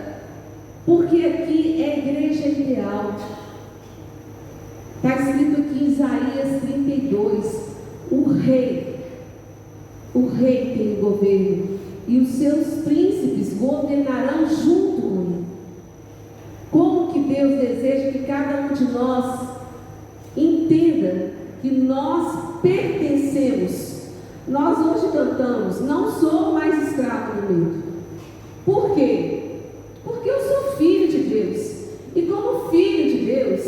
porque aqui é a igreja ideal. Está escrito aqui em Isaías 32, o rei tem o governo, e os seus príncipes governarão junto com ele. Como que Deus deseja que cada um de nós entenda que nós pertencemos. Nós hoje cantamos: não sou mais escravo do medo. Por quê? Porque eu sou filho de Deus, e como filho de Deus,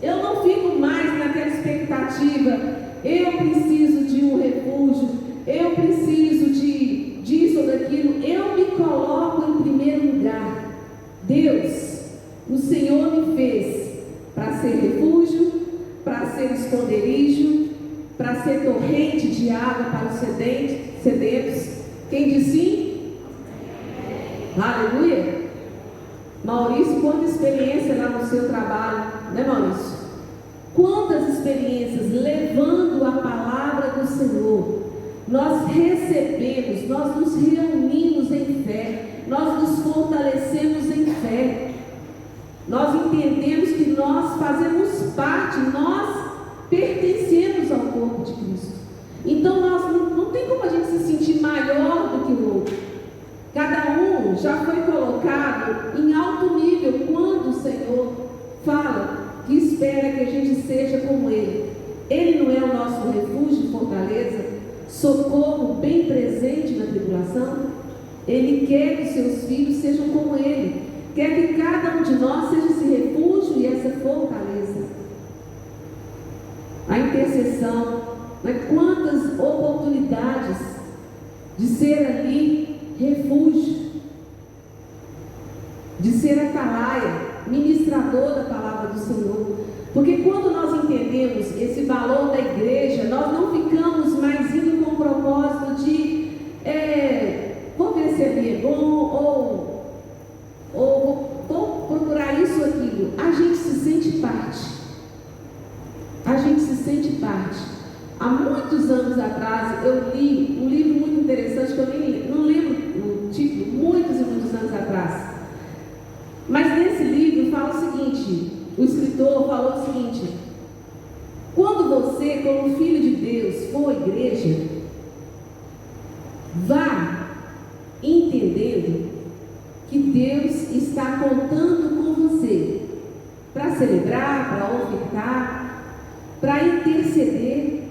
eu não fico mais naquela expectativa: eu preciso de um refúgio, eu preciso disso ou daquilo. Eu me coloco em primeiro lugar. Deus, o Senhor me fez para ser refúgio, para ser esconderijo, para ser torrente de água para os sedentos. Quem diz sim? Aleluia! Maurício, quanta experiência lá no seu trabalho, né, Maurício? Quantas experiências levando a palavra do Senhor. Nós recebemos, nós nos reunimos em fé, nós nos fortalecemos em fé. Nós entendemos que nós fazemos parte, nós pertencemos ao corpo de Cristo. Então não tem como a gente se sentir maior do que o outro. Cada um já foi colocado em alto nível quando o Senhor fala que espera que a gente seja como Ele. Ele não é o nosso refúgio e fortaleza, socorro bem presente na tribulação? Ele quer que seus filhos sejam como Ele, quer que cada um de nós seja esse refúgio e essa fortaleza. A intercessão, né? Quantas oportunidades de ser ali refúgio, de ser atalaia, ministrador da palavra do Senhor. Porque quando nós entendemos esse valor da igreja, nós não ficamos mais indo com o propósito de vou ver se ali é bom, ou vou procurar isso ou aquilo. A gente se sente parte. A gente se sente parte. Há muitos anos atrás eu li um livro muito interessante que eu não lembro o título, muitos e muitos anos atrás. Mas nesse livro fala o seguinte, o escritor falou o seguinte: quando você, como filho de Deus, for à igreja, vá entendendo que Deus está contando com você para celebrar, para ofertar, para interceder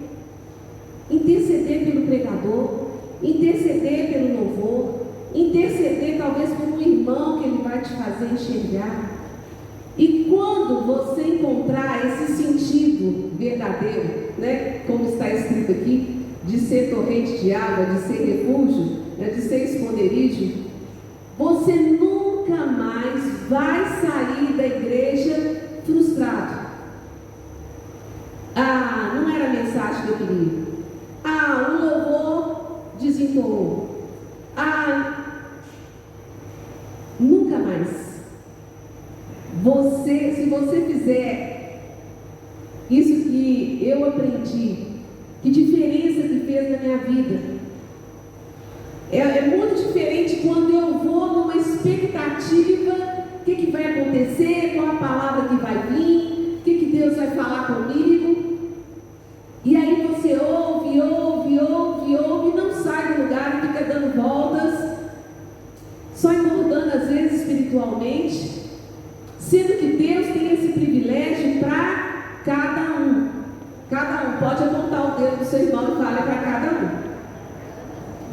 pelo pregador, interceder pelo louvor, interceder talvez por um irmão que ele vai te fazer enxergar. E quando você encontrar esse sentido verdadeiro, né, como está escrito aqui, de ser torrente de água, de ser refúgio, né, de ser esconderijo, você nunca mais vai sair da igreja frustrado. Ah, não era a mensagem que eu queria. Ah, o louvor desentoou. Ah, nunca mais. Se você fizer isso que eu aprendi, que diferença que fez na minha vida. É muito diferente quando eu vou numa expectativa, o que vai acontecer, qual a palavra que vai vir, o que Deus vai falar comigo. E aí você ouve, e não sai do lugar e fica dando voltas, só engordando às vezes espiritualmente, sendo que Deus tem esse privilégio para cada um. Cada um pode apontar o dedo do seu irmão e falar para cada um.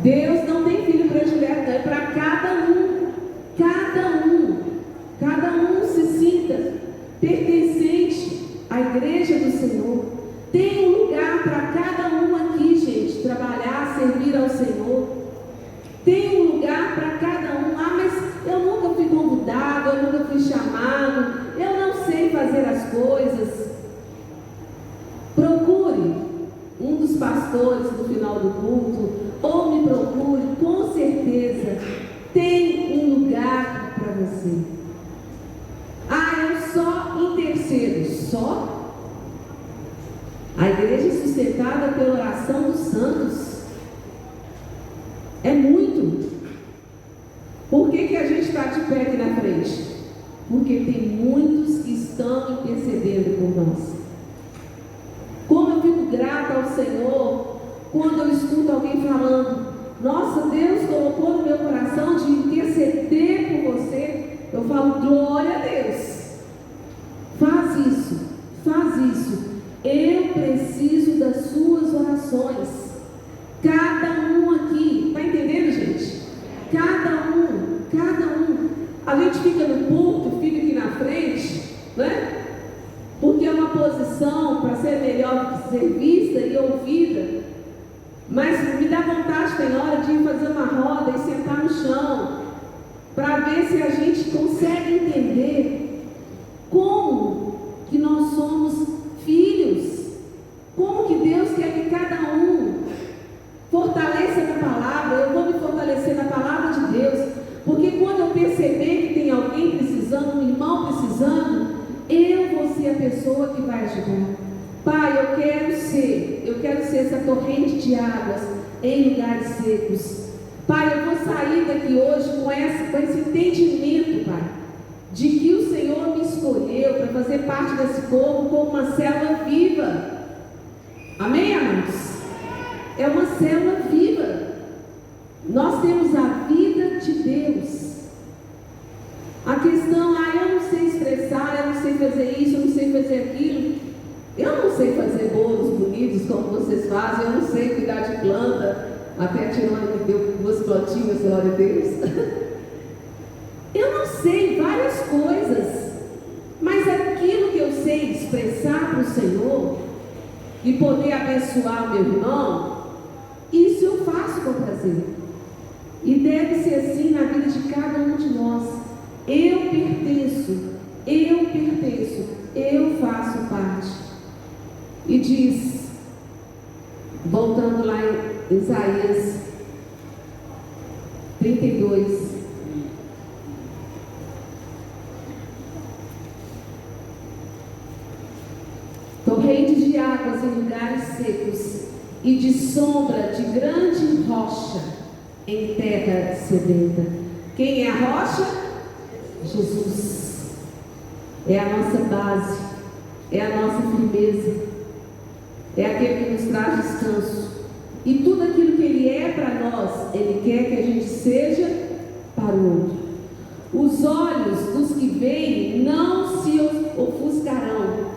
Deus não tem filho predileto, é para cada um. Cada um se sinta pertencente à igreja do Senhor. Tem um lugar para cada um aqui, gente, trabalhar, servir ao Senhor. Tem um lugar para cada um. Ah, mas eu nunca fui convidado, eu nunca fui chamado, eu não sei fazer as coisas. Procure um dos pastores no final do culto, ou me procure, com certeza tem um lugar para você. Ah, eu só intercedo. Só? A igreja é sustentada pela oração dos santos. É muito. Por que a gente está de pé aqui na frente? Porque tem muitos que estão intercedendo por nós. Como eu fico grata ao Senhor quando eu escuto alguém falando: nossa, Deus colocou no meu coração de interceder por você. Eu falo: glória a Deus. Faz isso. Eu preciso das suas orações. Cada um aqui, está entendendo, gente? Cada um. A gente fica no púlpito, fica aqui na frente, né? Porque é uma posição para ser melhor ser vista e ouvida. Mas me dá vontade, tem hora, de ir fazer uma roda e sentar no chão, para ver se a gente consegue entender como que nós somos filhos, como que Deus quer que cada um fortaleça na palavra. Eu vou me fortalecer na palavra de Deus, porque quando eu perceber que tem alguém precisando, um irmão precisando, eu vou ser a pessoa que vai ajudar. Pai, eu quero ser essa torrente de águas em lugares secos. Pai, eu vou sair daqui hoje com esse entendimento, Pai, de que o Senhor me escolheu para fazer parte desse povo como uma célula viva. Amém, amados? É uma célula viva. Nós temos a vida de Deus. glória a Deus. Eu não sei várias coisas, mas aquilo que eu sei expressar para o Senhor e poder abençoar o meu irmão, isso eu faço com prazer. E deve ser assim na vida de cada um de nós. Eu pertenço, eu faço parte. E diz, voltando lá em Isaías 32, torrentes de águas em lugares secos e de sombra de grande rocha em terra sedenta. Quem é a rocha? Jesus. É a nossa base, é a nossa firmeza, é aquele que nos traz descanso. E tudo aquilo que Ele é para nós, Ele quer que a gente seja para o outro. Os olhos dos que veem não se ofuscarão.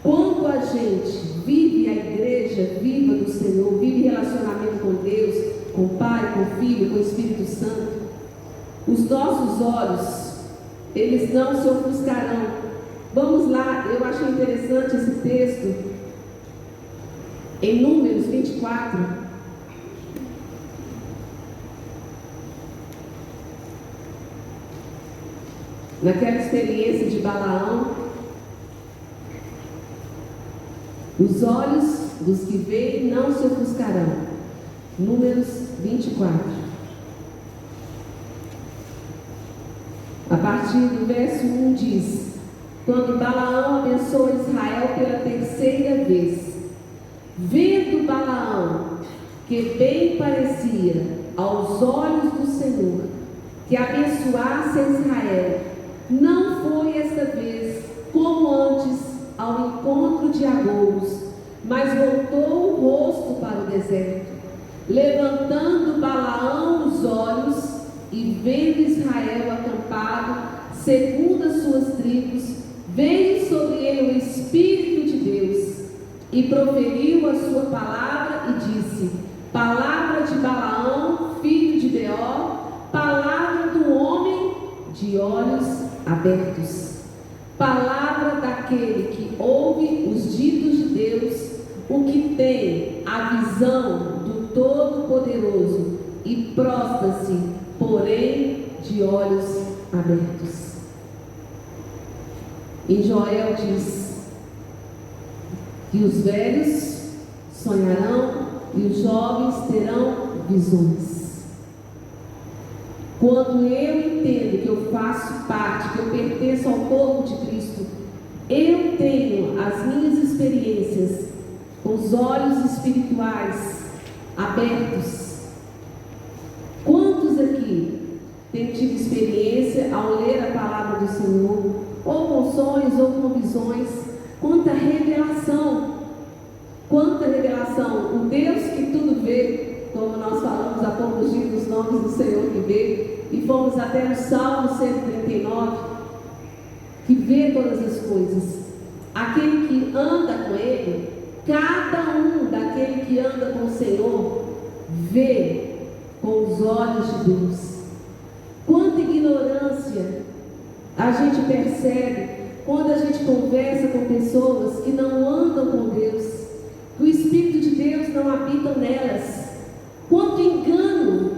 Quando a gente vive a igreja viva do Senhor, vive relacionamento com Deus, com o Pai, com o Filho, com o Espírito Santo, os nossos olhos, eles não se ofuscarão. Vamos lá, eu achei interessante esse texto, em Números 24. Naquela experiência de Balaão, os olhos dos que veem não se ofuscarão. Números 24. A partir do verso 1 diz: quando Balaão abençoou Israel pela terceira vez, vendo Balaão que bem parecia aos olhos do Senhor que abençoasse a Israel, não foi esta vez como antes ao encontro de agouros, mas voltou o rosto para o deserto, levantando Balaão os olhos e vendo Israel acampado segundo as suas tribos, veio sobre ele o Espírito de Deus e proferiu a sua palavra e disse: palavra de Balaão, filho de Beor, palavra do homem de olhos abertos, palavra daquele que ouve os ditos de Deus, o que tem a visão do Todo-Poderoso e prostra-se, porém de olhos abertos. Em Joel diz que os velhos sonharão e os jovens terão visões. Quando eu entendo que eu faço parte, que eu pertenço ao povo de Cristo, eu tenho as minhas experiências com os olhos espirituais abertos. Quantos aqui têm tido experiência ao ler a palavra do Senhor, ou com sonhos, ou com visões? Quanta revelação! Quanta revelação! O Deus que tudo vê, como nós falamos há poucos dias dos nomes do Senhor que vê, e fomos até no Salmo 139, que vê todas as coisas. Aquele que anda com Ele, cada um daquele que anda com o Senhor, vê com os olhos de Deus. Quanta ignorância a gente percebe quando a gente conversa com pessoas que não andam com Deus, que o Espírito de Deus não habita nelas. Quanto engano!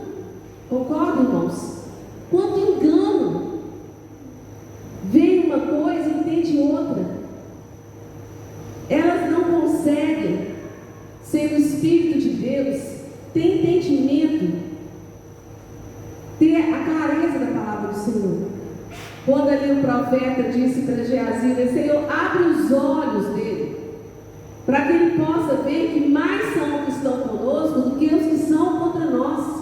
Concordam, irmãos? Quanto engano! Vê uma coisa e entende outra. Elas não conseguem, sem o Espírito de Deus, ter entendimento, ter a clareza da palavra do Senhor. Quando ali o profeta disse para Geazi: Senhor, abre os olhos dele, para que ele possa ver que mais são os que estão conosco do que os que são contra nós.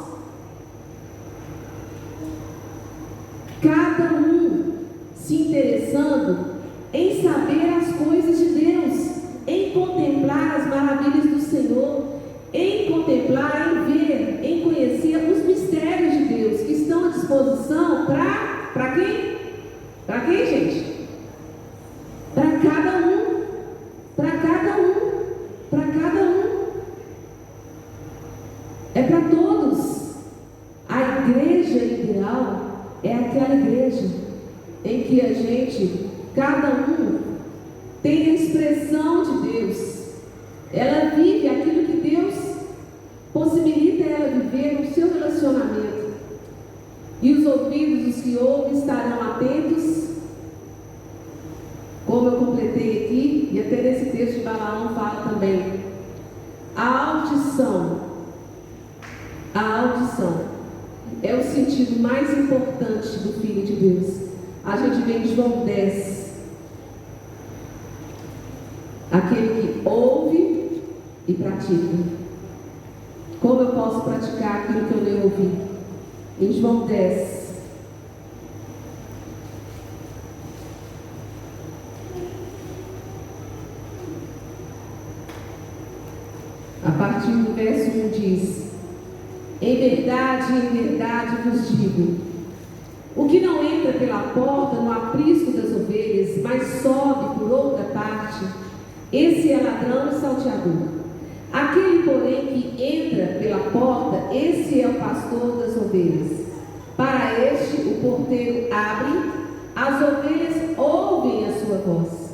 Cada um se interessando em saber as coisas de Deus, em contemplar as maravilhas do Senhor, em contemplar, em ver, em conhecer os mistérios de Deus que estão à disposição para quem? Para quem, gente? Para cada um. Para cada um. Para cada um. É para todos. A aquela igreja em que a gente, cada um, tem a expressão de Deus. Ela vive aquilo que Deus possibilita ela viver no seu relacionamento. E os ouvidos dos que ouvem estarão atentos, como eu completei aqui, e até nesse texto de Balaão fala também. A audição é o sentido mais importante do Filho de Deus. A gente vê em João 10, aquele que ouve e pratica. Como eu posso praticar aquilo que eu nem ouvi? Em João 10, a partir do verso 1 diz: em verdade vos digo, o que não entra pela porta no aprisco das ovelhas, mas sobe por outra parte, esse é ladrão e salteador. Aquele, porém, que entra pela porta, esse é o pastor das ovelhas. Para este, o porteiro abre, as ovelhas ouvem a sua voz.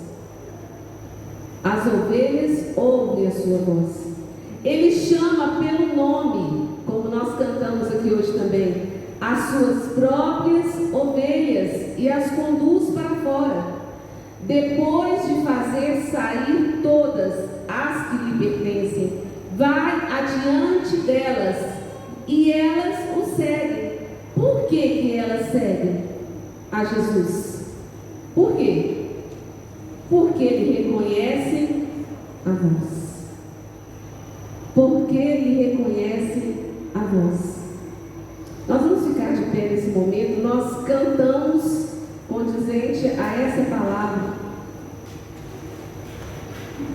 As ovelhas ouvem a sua voz. Ele chama pelo nome, como nós cantamos aqui hoje também, as suas próprias ovelhas e as conduz para fora. Depois de fazer sair todas as que lhe pertencem, vai adiante delas e elas o seguem. Por que elas seguem a Jesus? Por quê? Porque lhe reconhecem a voz. Porque lhe reconhecem a voz. Nós vamos ficar de pé nesse momento. Nós cantamos condizente a essa palavra.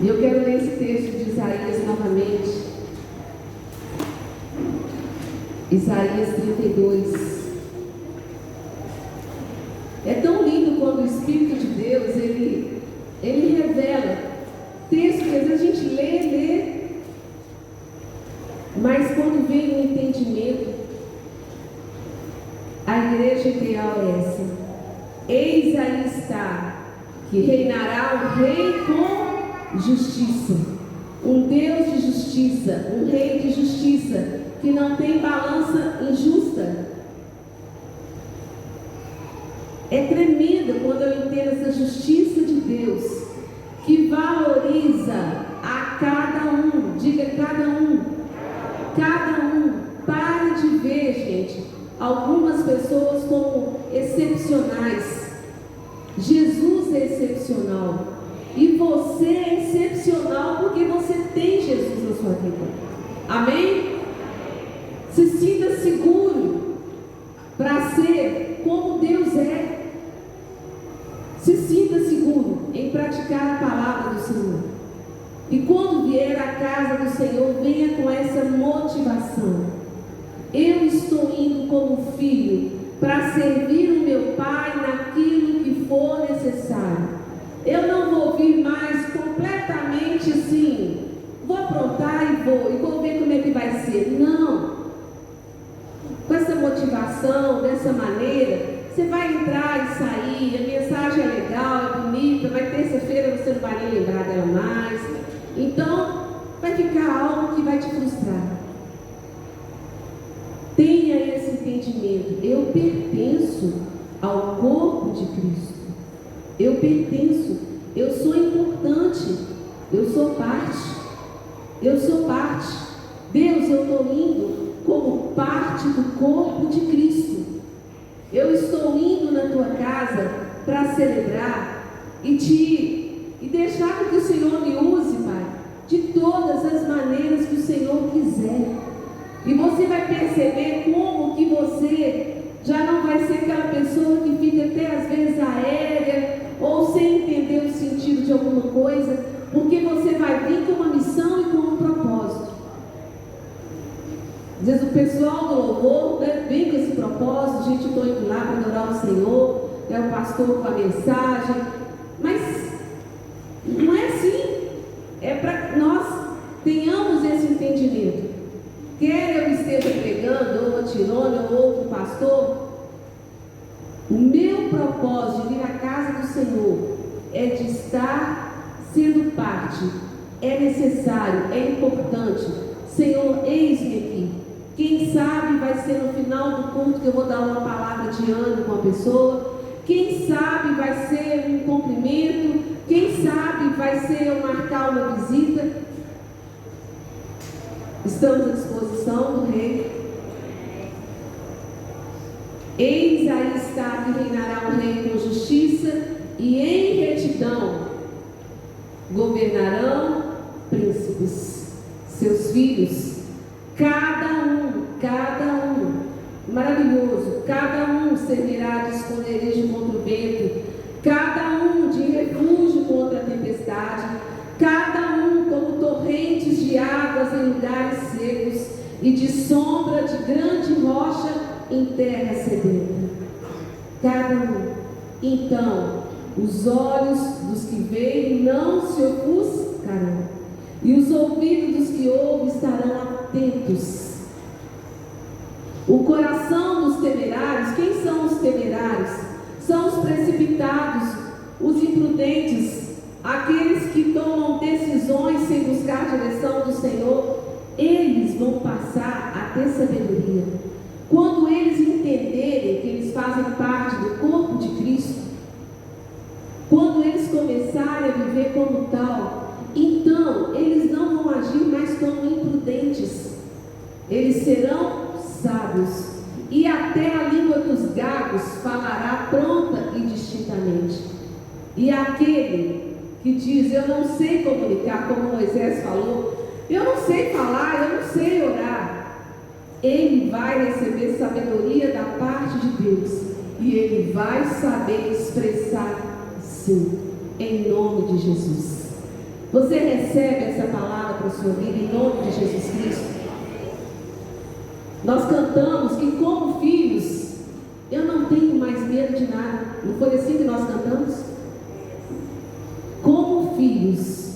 E eu quero ler esse texto de Isaías novamente. Isaías 32. É tão lindo quando o Espírito de Deus, ele revela texto que às vezes a gente lê, mas quando vem o entendimento, a igreja ideal é essa. Eis aí está, que reinará o rei com justiça, um Deus de justiça, um rei de justiça, que não tem balança injusta. É tremendo quando eu entendo essa justiça de Deus, que valoriza a cada um. Diga cada um. Cada um. Pare de ver, gente, algumas pessoas como excepcionais. Jesus é excepcional. E você é excepcional porque você tem Jesus na sua vida. Amém? Se sinta seguro para ser como Deus é. Se sinta seguro em praticar a palavra do Senhor. E quando vier à casa do Senhor, venha com essa motivação. Eu estou indo como filho para servir o meu Pai naquilo que for necessário. Eu não vou vir mais completamente assim, vou aprontar e vou ver como é que vai ser. Não. Com essa motivação, dessa maneira, você vai entrar e sair, a mensagem é legal, é bonita, mas terça-feira você não vai nem lembrar dela mais. Então, vai ficar algo que vai te frustrar. Tenha esse entendimento. Eu pertenço ao corpo de Cristo. Eu pertenço. Eu sou importante. Eu sou parte. Eu sou parte. Deus, eu estou indo como parte do corpo de Cristo. Eu estou indo na tua casa para celebrar e deixar que o Senhor me use, Pai, de todas as maneiras que o Senhor quiser. E você vai perceber como que você já não vai ser aquela pessoa que fica até às vezes aérea ou sem entender o sentido de alguma coisa, porque você vai vir com uma missão e com um propósito. Às vezes o pessoal do louvor, vem com esse propósito, gente, estou indo lá para adorar o Senhor, o pastor com a mensagem, mas não é assim. É para que nós tenhamos esse entendimento. Quer eu esteja pregando, ou Tirone, ou outro pastor, O meu propósito de vir à casa do Senhor é de estar sendo parte. É necessário, é importante. Senhor, eis-me aqui. Quem sabe vai ser no final do culto que eu vou dar uma palavra de ânimo com a pessoa. Quem sabe vai ser um cumprimento. Quem sabe vai ser eu marcar uma visita. Estamos à disposição do Rei. Eis aí está que reinará o Rei com justiça e em retidão governarão príncipes, seus filhos, cada um, maravilhoso, cada um servirá de esconderijo contra o vento, cada um de refúgio contra a tempestade, cada um como torrentes de águas em lugares secos e de sombra de grande rocha em terra sedenta. Cada um. Então, os olhos dos que veem não se ofuscarão, e os ouvidos dos que ouvem estarão atentos. O coração dos temerários, quem são os temerários? São os precipitados, os imprudentes, aqueles que tomam decisões sem buscar a direção do Senhor. Eles vão passar a ter sabedoria. Quando eles entenderem que eles fazem parte do corpo de Cristo, quando eles começarem a viver como tal, então eles não vão agir mais como imprudentes, eles serão sábios, e até a língua dos gagos falará pronta e distintamente. E aquele que diz, eu não sei comunicar, como Moisés falou, eu não sei falar, eu não sei orar, ele vai receber sabedoria da parte de Deus, e ele vai saber expressar sim, em nome de Jesus. Você recebe essa palavra para a sua vida em nome de Jesus Cristo? Nós cantamos que como filhos, eu não tenho mais medo de nada. Não foi assim que nós cantamos? Como filhos,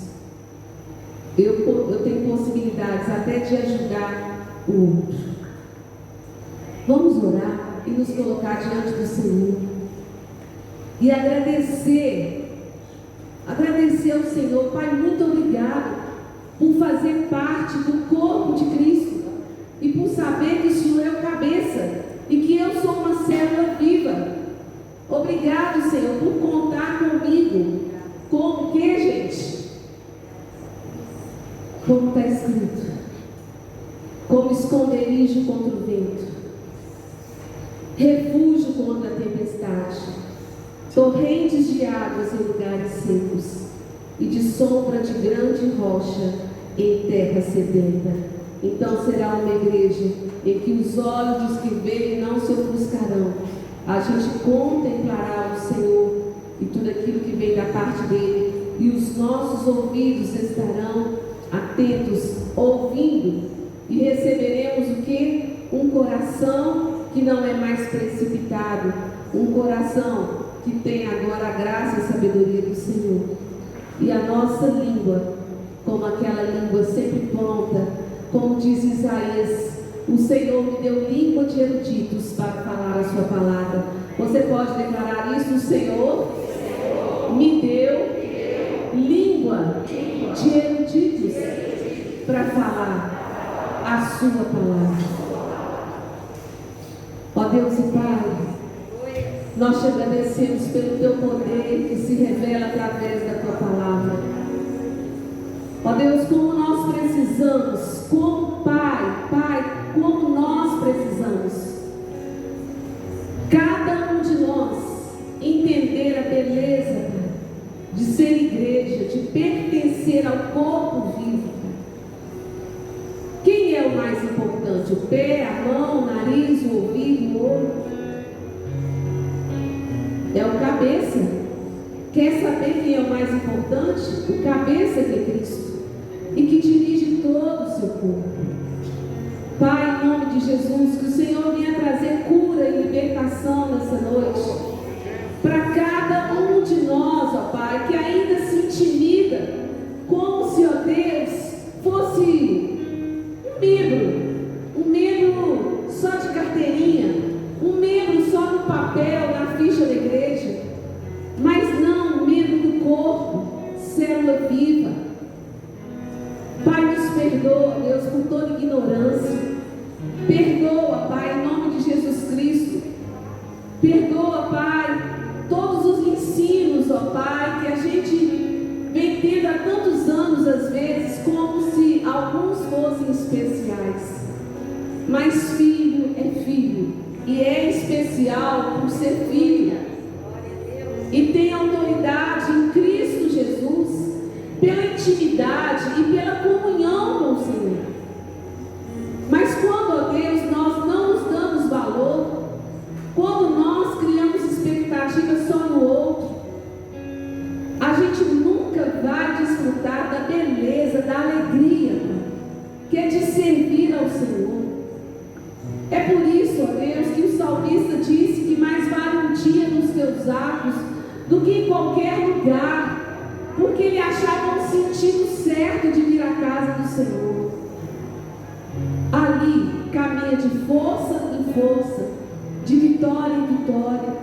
eu tenho possibilidades até de ajudar o outro. Vamos orar e nos colocar diante do Senhor e agradecer ao Senhor. Pai, muito obrigado por fazer parte do corpo de Cristo e por saber que o Senhor é o cabeça e que eu sou uma célula viva. Obrigado, Senhor, por contar comigo. Como o que, gente? Como está escrito, como esconderijo contra o vento, refúgio contra a tempestade, torrentes de águas em lugares secos e de sombra de grande rocha em terra sedenta. Então será uma igreja em que os olhos dos que veem não se ofuscarão. A gente contemplará o Senhor e tudo aquilo que vem da parte dele, e os nossos ouvidos estarão atentos, ouvindo, e receberemos o que? Um coração que não é mais precipitado, um coração que tem agora a graça e a sabedoria do Senhor, e a nossa língua como aquela língua sempre pronta, como diz Isaías, o Senhor me deu língua de eruditos para falar a sua palavra. Você pode declarar isso? O Senhor me deu língua de eruditos para falar a sua palavra. Ó Deus e Pai, nós te agradecemos pelo teu poder que se revela através da tua palavra. Ó Deus, como nós precisamos, como Pai, como nós precisamos, cada um de nós entender a beleza, Pai, de ser igreja, de pertencer ao corpo vivo. Quem é o mais importante? O pé, a mão, o nariz, o ouvido, o olho? É o cabeça. Quer saber quem é o mais importante? O cabeça que é Cristo, e que dirige todo o seu corpo. Pai, em nome de Jesus, que o Senhor venha trazer cura e libertação nessa noite, para cada um de nós, ó Pai, que ainda se intimida, como se, ó Deus, fosse um membro só de carteirinha, um membro só no papel, na ficha Perdoa, Pai, todos os ensinos, ó Pai, que a gente vem tendo há tantos anos, às vezes, como se alguns fossem especiais. Mas filho é filho, e é especial por ser filho, e tem autoridade em Cristo Jesus, pela intimidade e pela comunhão com o Senhor. Mas quando, ó Deus, nós não nos damos valor, quando nós criamos expectativas só no outro, a gente nunca vai desfrutar da beleza, da alegria, que é de servir ao Senhor. É por isso, ó Deus, que o salmista disse que mais vale um dia nos teus atos do que em qualquer lugar, porque ele achava um sentido certo de vir à casa do Senhor. Ali caminha de força em força, de vitória em vitória.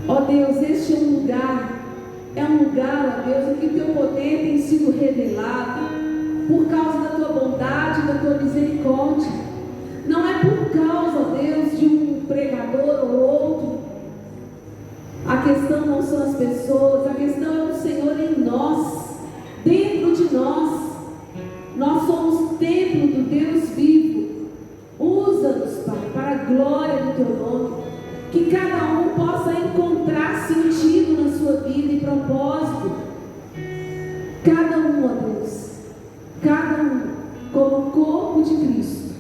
Ó Deus, este é um lugar, ó Deus, em que o teu poder tem sido revelado por causa da tua bondade e da tua misericórdia. Não é por causa, ó Deus, de um pregador ou outro. A questão não são as pessoas, a questão é o Senhor em nós, dentro de nós. Nós somos templo do Deus vivo. Usa-nos, Pai, para a glória do teu nome. Que cada um possa encontrar sentido na sua vida e propósito. Cada um, ó Deus, cada um como corpo de Cristo,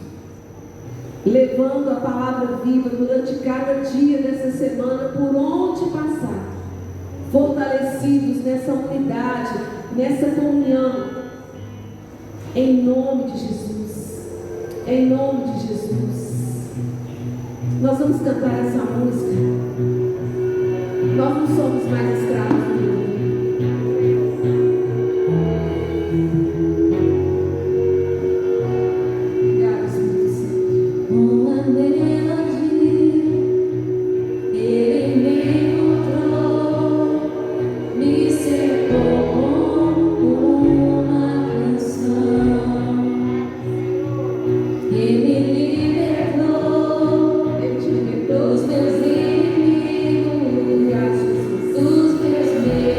levando a palavra viva durante cada dia dessa semana, por onde passar, fortalecidos nessa unidade, nessa comunhão, em nome de Jesus, em nome de Jesus. Nós vamos cantar essa música. Nós não somos mais escravos do mundo. Obrigada, Espírito Santo. Uma melodia, ele me encontrou, me cercou com uma canção, e me libertou dos meus inimigos, dos meus medos.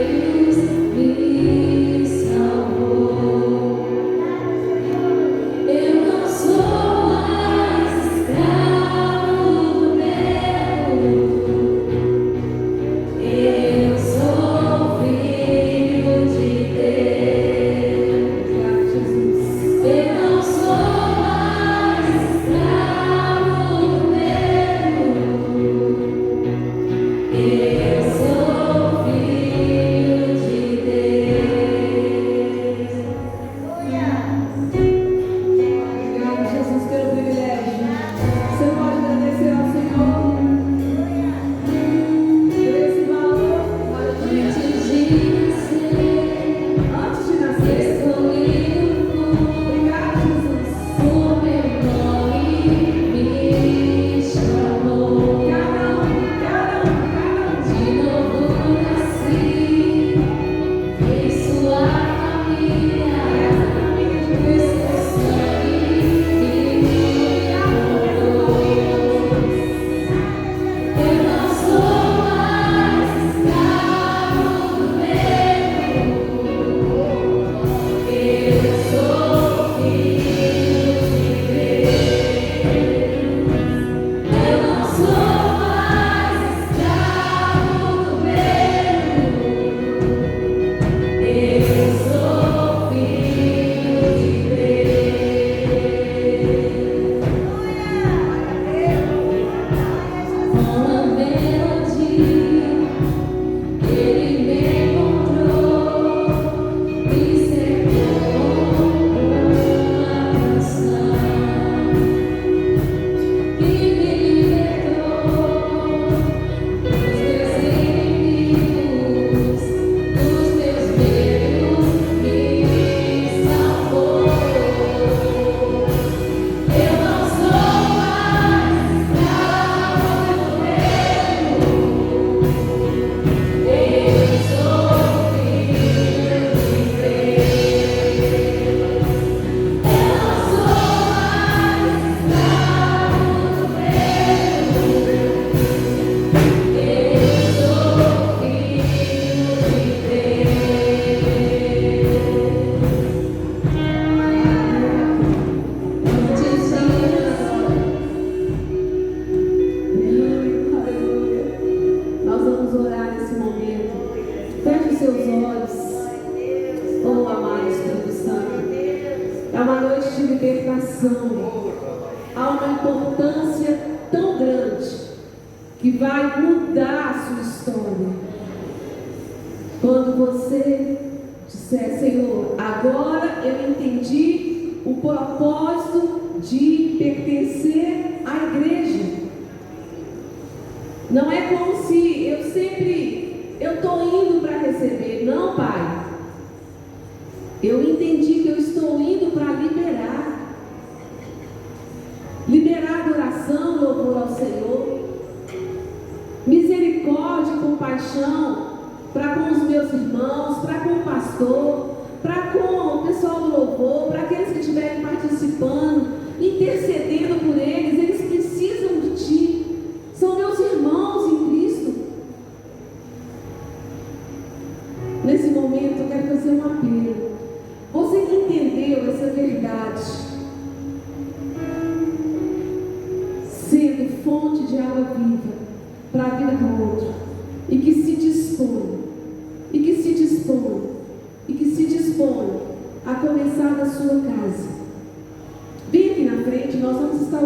libertação. Há uma importância tão grande que vai mudar a sua história. Quando você disser, Senhor, agora eu entendi o propósito de pertencer à igreja. Não é como se eu estou indo para receber. Não, Pai. Eu entendi que eu estou indo para liberar. Liberar adoração, louvor ao Senhor. Misericórdia e compaixão para com os meus irmãos, para com o pastor, para com o pessoal do louvor, para aqueles que estiverem participando, intercedendo por eles. Eles precisam de Ti. São meus irmãos em Cristo. Nesse momento eu quero fazer um apelo. Você que entendeu essa verdade, sendo fonte de água viva para a vida do outro, e que se dispõe a começar da sua casa, vem aqui na frente. Nós vamos estar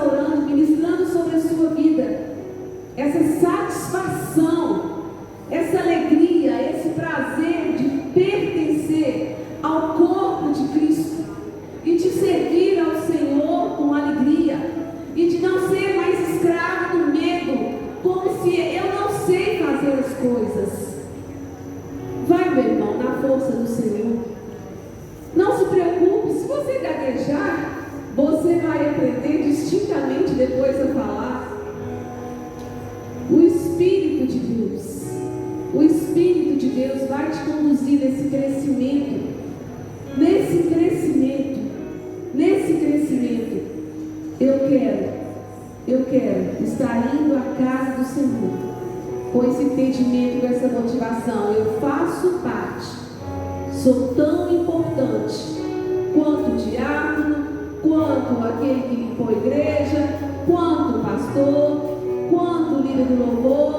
orando, ministrando sobre a sua vida essa satisfação, essa alegria, esse prazer de pertencer ao corpo de Cristo e de servir ao Senhor com alegria e de não ser mais escravo do medo, como se eu não sei fazer as coisas. Vai, meu irmão, na força do Senhor. Não se preocupe, se você gaguejar, você vai aprender distintamente depois a falar. O Espírito de Deus vai te conduzir nesse crescimento. Eu quero estar indo à casa do Senhor com esse entendimento, com essa motivação. Eu faço parte, sou tão importante quanto o diácono, quanto aquele que limpou a igreja, quanto o pastor, quanto o líder do louvor.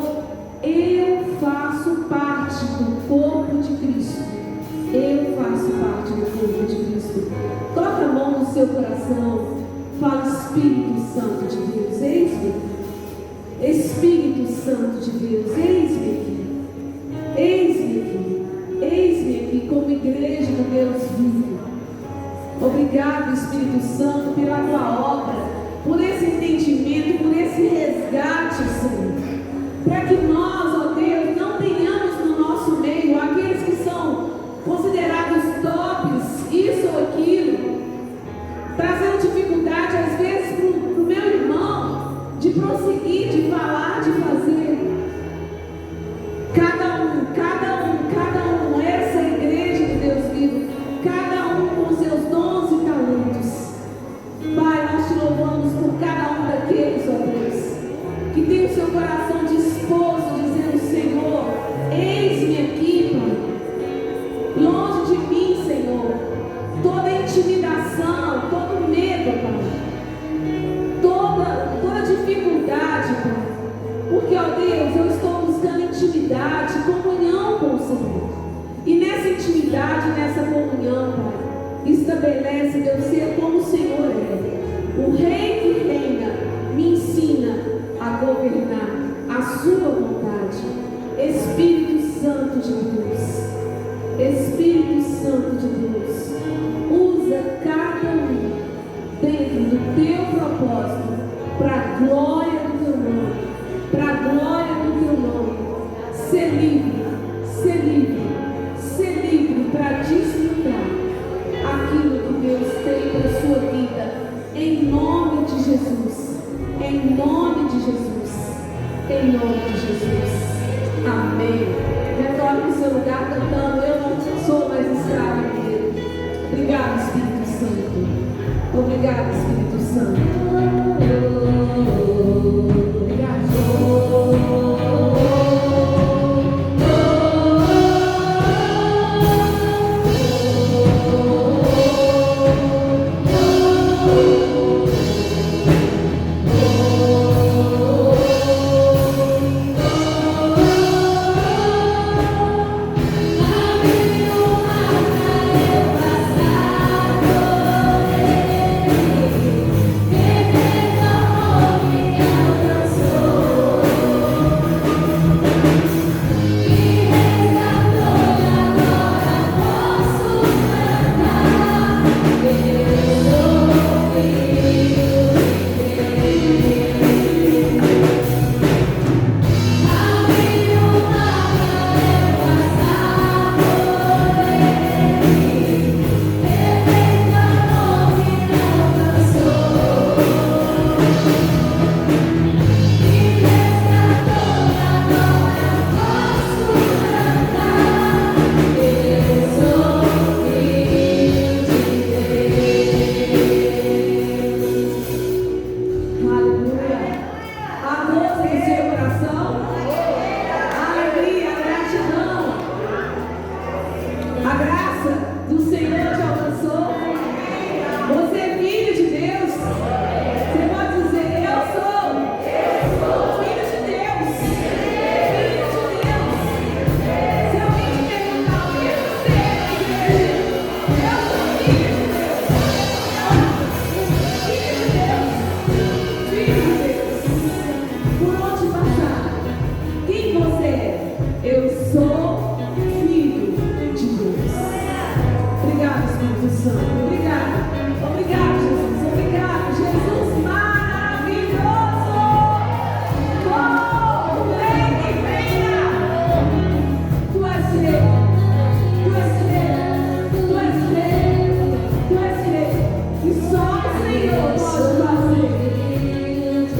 Eu faço parte do corpo de Cristo. Eu faço parte do corpo de Cristo. Toca a mão no seu coração. Fala, Espírito Santo de Deus, eis-me. Espírito Santo de Deus, eis-me aqui. Eis-me aqui. Eis-me aqui como igreja do Deus vivo. Obrigado, Espírito Santo, pela tua obra, por esse entendimento, por esse resgate, Senhor. Para que nós, ó Deus, não tenhamos no nosso meio aqueles que são considerados tops, isso ou aquilo, trazendo dificuldade às vezes para o meu irmão de prosseguir, de falar, de fazer. Cada um, essa igreja de Deus vivo, cada um com seus dons e talentos. Pai, nós te louvamos por cada um daqueles, ó Deus, que tem o seu coração disposto, dizendo, Senhor, eis-me aqui, Pai. Longe de mim, Senhor, toda intimidação, todo medo, Pai, toda dificuldade, Pai, porque, ó Deus, eu estou buscando intimidade, comunhão com o Senhor, e nessa intimidade, nessa comunhão, Pai, estabelece, Deus, ser como o Senhor é. O Rei que reina me ensina a governar a sua vontade. Espírito Santo de Deus, Espírito Santo de Deus, usa cada um dentro do teu propósito, para a glória do teu nome, para a glória do teu nome. Ser livre, ser livre, ser livre para desfrutar aquilo que Deus tem para a sua vida, em nome de Jesus, em nome de Jesus, em nome de Jesus. Amém. Retorne para o seu lugar cantando, eu não sou mais escravo dele. Obrigado, Espírito Santo. Obrigado, Espírito Santo. Abriu a casa, eu passar.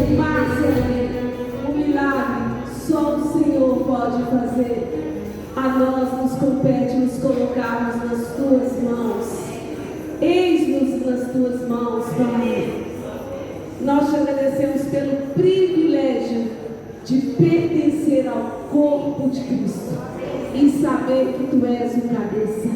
Márcia, o milagre só o Senhor pode fazer. A nós nos compete nos colocarmos nas tuas mãos. Eis-nos nas tuas mãos, Pai. Nós te agradecemos pelo privilégio de pertencer ao corpo de Cristo e saber que tu és o cabeça.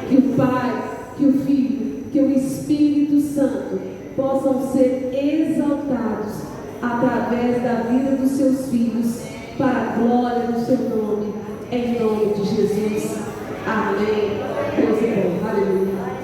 Que o Pai, que o Filho, que o Espírito Santo possam ser exaltados através da vida dos seus filhos para a glória do seu nome, em nome de Jesus. Amém. Deus é bom. Aleluia.